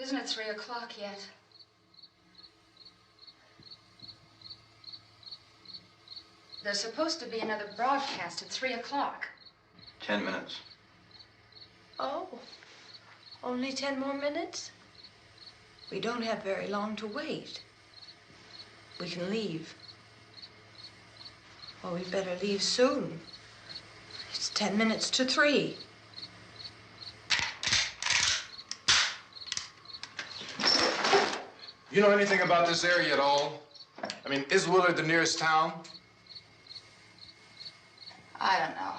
Isn't it 3 o'clock yet? There's supposed to be another broadcast at 3 o'clock. 10 minutes. Oh, only 10 more minutes? We don't have very long to wait. We can leave. Well, we'd better leave soon. It's 10 minutes to 3. You know anything about this area at all? I mean, is Willard the nearest town? I don't know.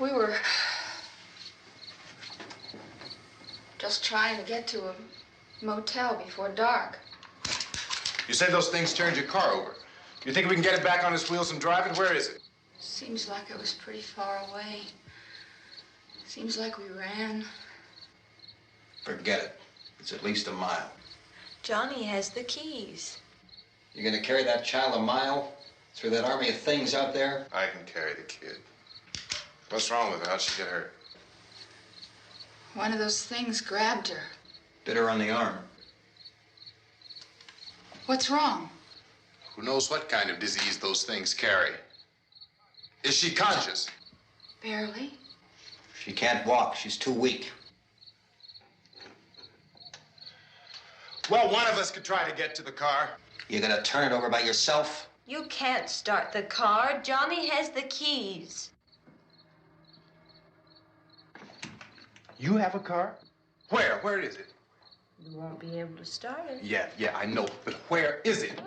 We were just trying to get to a motel before dark. You say those things turned your car over. You think we can get it back on its wheels and drive it? Where is it? Seems like it was pretty far away. Seems like we ran. Forget it. It's at least a mile. Johnny has the keys. You're gonna carry that child a mile through that army of things out there? I can carry the kid. What's wrong with her? How'd she get hurt? One of those things grabbed her. Bit her on the arm. What's wrong? Who knows what kind of disease those things carry? Is she conscious? Barely. She can't walk. She's too weak. Well, one of us could try to get to the car. You gonna turn it over by yourself? You can't start the car. Johnny has the keys. You have a car? Where? Where is it? You won't be able to start it. Yeah, I know. But where is it?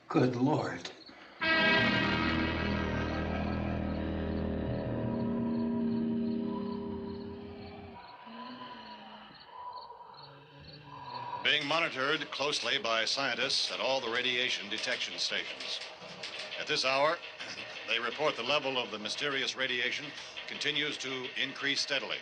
Good Lord. Being monitored closely by scientists at all the radiation detection stations. At this hour, they report the level of the mysterious radiation continues to increase steadily.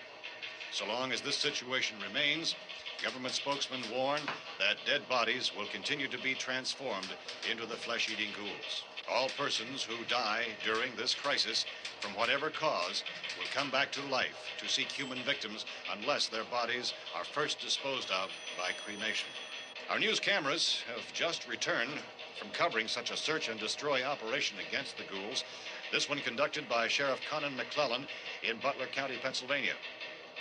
So long as this situation remains, government spokesmen warn that dead bodies will continue to be transformed into the flesh-eating ghouls. All persons who die during this crisis, from whatever cause, will come back to life to seek human victims unless their bodies are first disposed of by cremation. Our news cameras have just returned from covering such a search and destroy operation against the ghouls, this one conducted by Sheriff Conan McClellan in Butler County, Pennsylvania.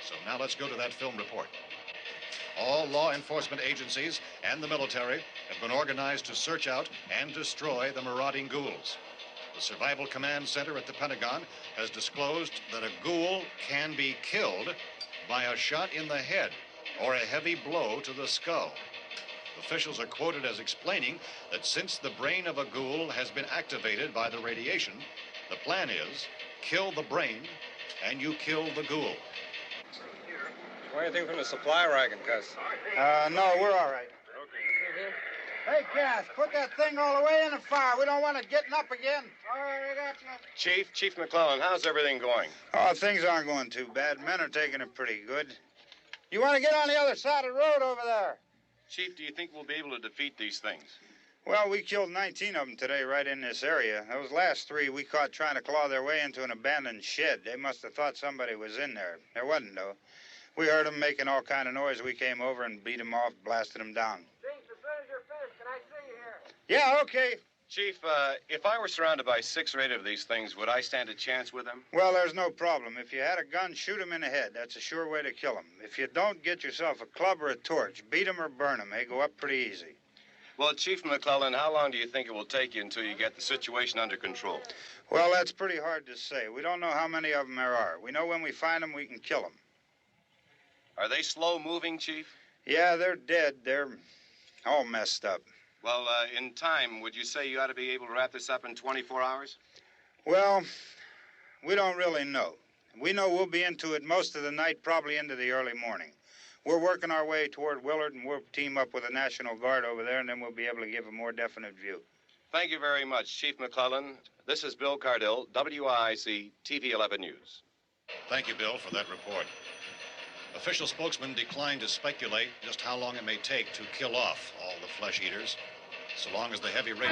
So now let's go to that film report. All law enforcement agencies and the military have been organized to search out and destroy the marauding ghouls. The Survival Command Center at the Pentagon has disclosed that a ghoul can be killed by a shot in the head or a heavy blow to the skull. Officials are quoted as explaining that since the brain of a ghoul has been activated by the radiation, the plan is kill the brain and you kill the ghoul. Want anything from the supply wagon, Cuz? No, we're all right. Hey, Cass, put that thing all the way in the fire. We don't want it getting up again. All right, I got you. Chief McClellan, how's everything going? Oh, things aren't going too bad. Men are taking it pretty good. You want to get on the other side of the road over there? Chief, do you think we'll be able to defeat these things? Well, we killed 19 of them today right in this area. Those last 3 we caught trying to claw their way into an abandoned shed. They must have thought somebody was in there. There wasn't, though. We heard them making all kind of noise. We came over and beat them off, blasted them down. Chief, as soon as you're finished, can I see you here? Yeah, okay. Chief, if I were surrounded by 6 or 8 of these things, would I stand a chance with them? Well, there's no problem. If you had a gun, shoot them in the head. That's a sure way to kill them. If you don't, get yourself a club or a torch. Beat them or burn them. They go up pretty easy. Well, Chief McClellan, how long do you think it will take you until you get the situation under control? Well, that's pretty hard to say. We don't know how many of them there are. We know when we find them, we can kill them. Are they slow-moving, Chief? Yeah, they're dead. They're all messed up. Well, in time, would you say you ought to be able to wrap this up in 24 hours? Well, we don't really know. We know we'll be into it most of the night, probably into the early morning. We're working our way toward Willard, and we'll team up with the National Guard over there, and then we'll be able to give a more definite view. Thank you very much, Chief McClellan. This is Bill Cardill, WIC TV 11 News. Thank you, Bill, for that report. Official spokesman declined to speculate just how long it may take to kill off all the flesh eaters, so long as the heavy rain...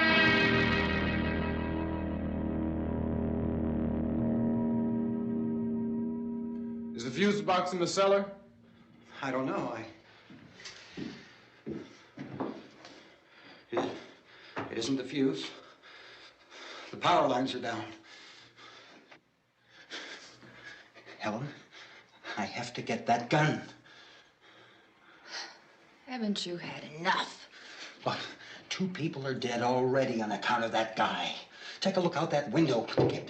Is the fuse box in the cellar? I don't know. It isn't the fuse. The power lines are down. Helen, I have to get that gun. Haven't you had enough? Look, 2 people are dead already on account of that guy. Take a look out that window. Click it.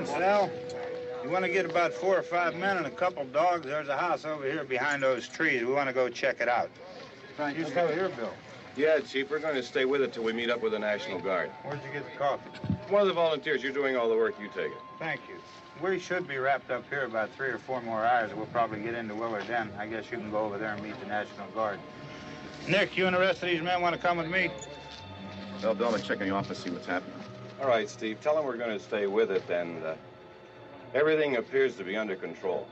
Well, you want to get about 4 or 5 men and a couple dogs, there's a house over here behind those trees. We want to go check it out. You stay here, Bill. Yeah, Chief, we're going to stay with it till we meet up with the National Guard. Where'd you get the coffee? One of the volunteers. You're doing all the work. You take it. Thank you. We should be wrapped up here about 3 or 4 more hours. We'll probably get into Willard then. I guess you can go over there and meet the National Guard. Nick, you and the rest of these men want to come with me? Well, Bill, I'm checking the office, see what's happening. All right, Steve. Tell them we're going to stay with it, and everything appears to be under control.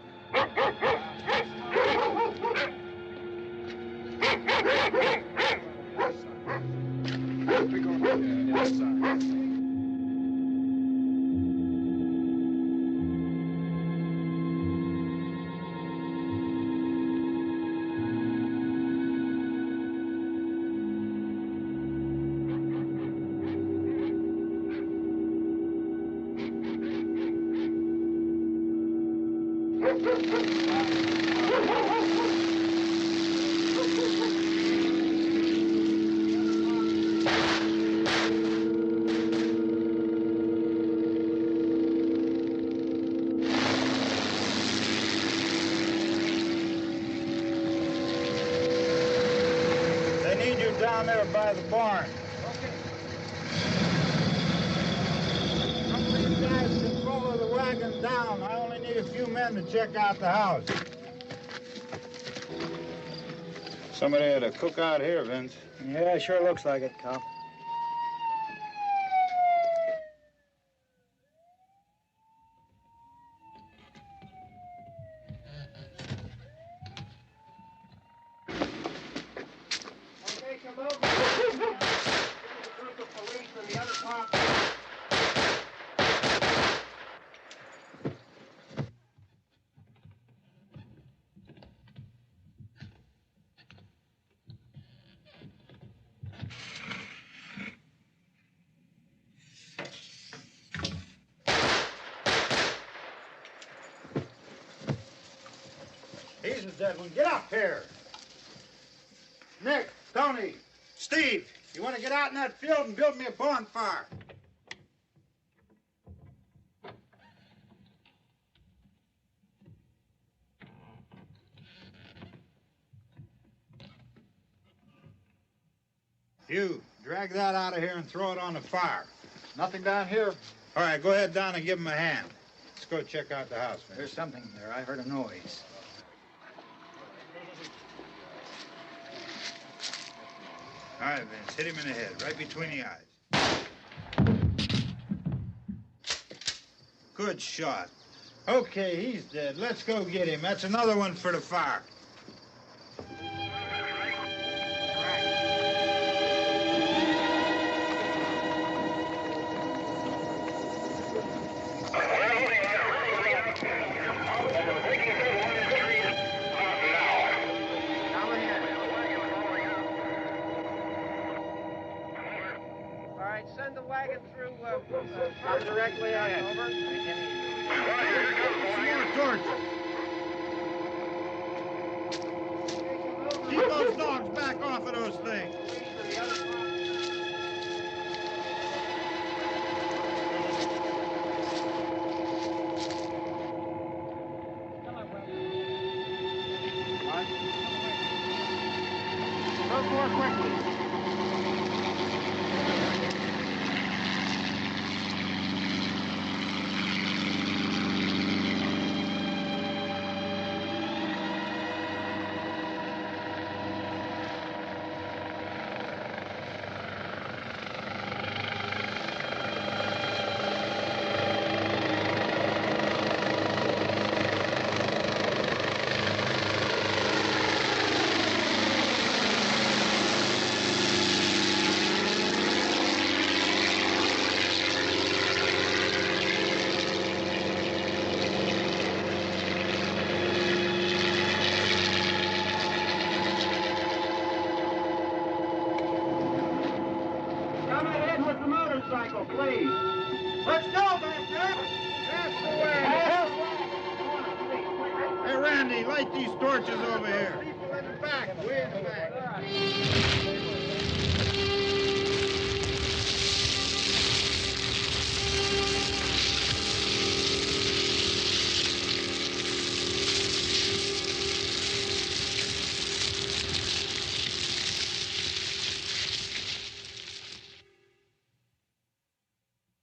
Down there by the barn. Okay. Some of these guys can follow the wagon down. I only need a few men to check out the house. Somebody had a cookout here, Vince. Yeah, sure looks like it, Karl. He's the dead one. Get up here. Nick, Tony, Steve, you want to get out in that field and build me a bonfire? You, drag that out of here and throw it on the fire. Nothing down here. All right, go ahead down and give him a hand. Let's go check out the house, man. There's something there. I heard a noise. All right, Vince, hit him in the head, right between the eyes. Good shot. Okay, he's dead. Let's go get him. That's another one for the fire. Send the wagon through directly out over. More torch. Keep those dogs back off of those things. Go more quickly. Please. Let's go back there. That's the way. Hey, Randy, light these torches over here. People in the back, way in the back.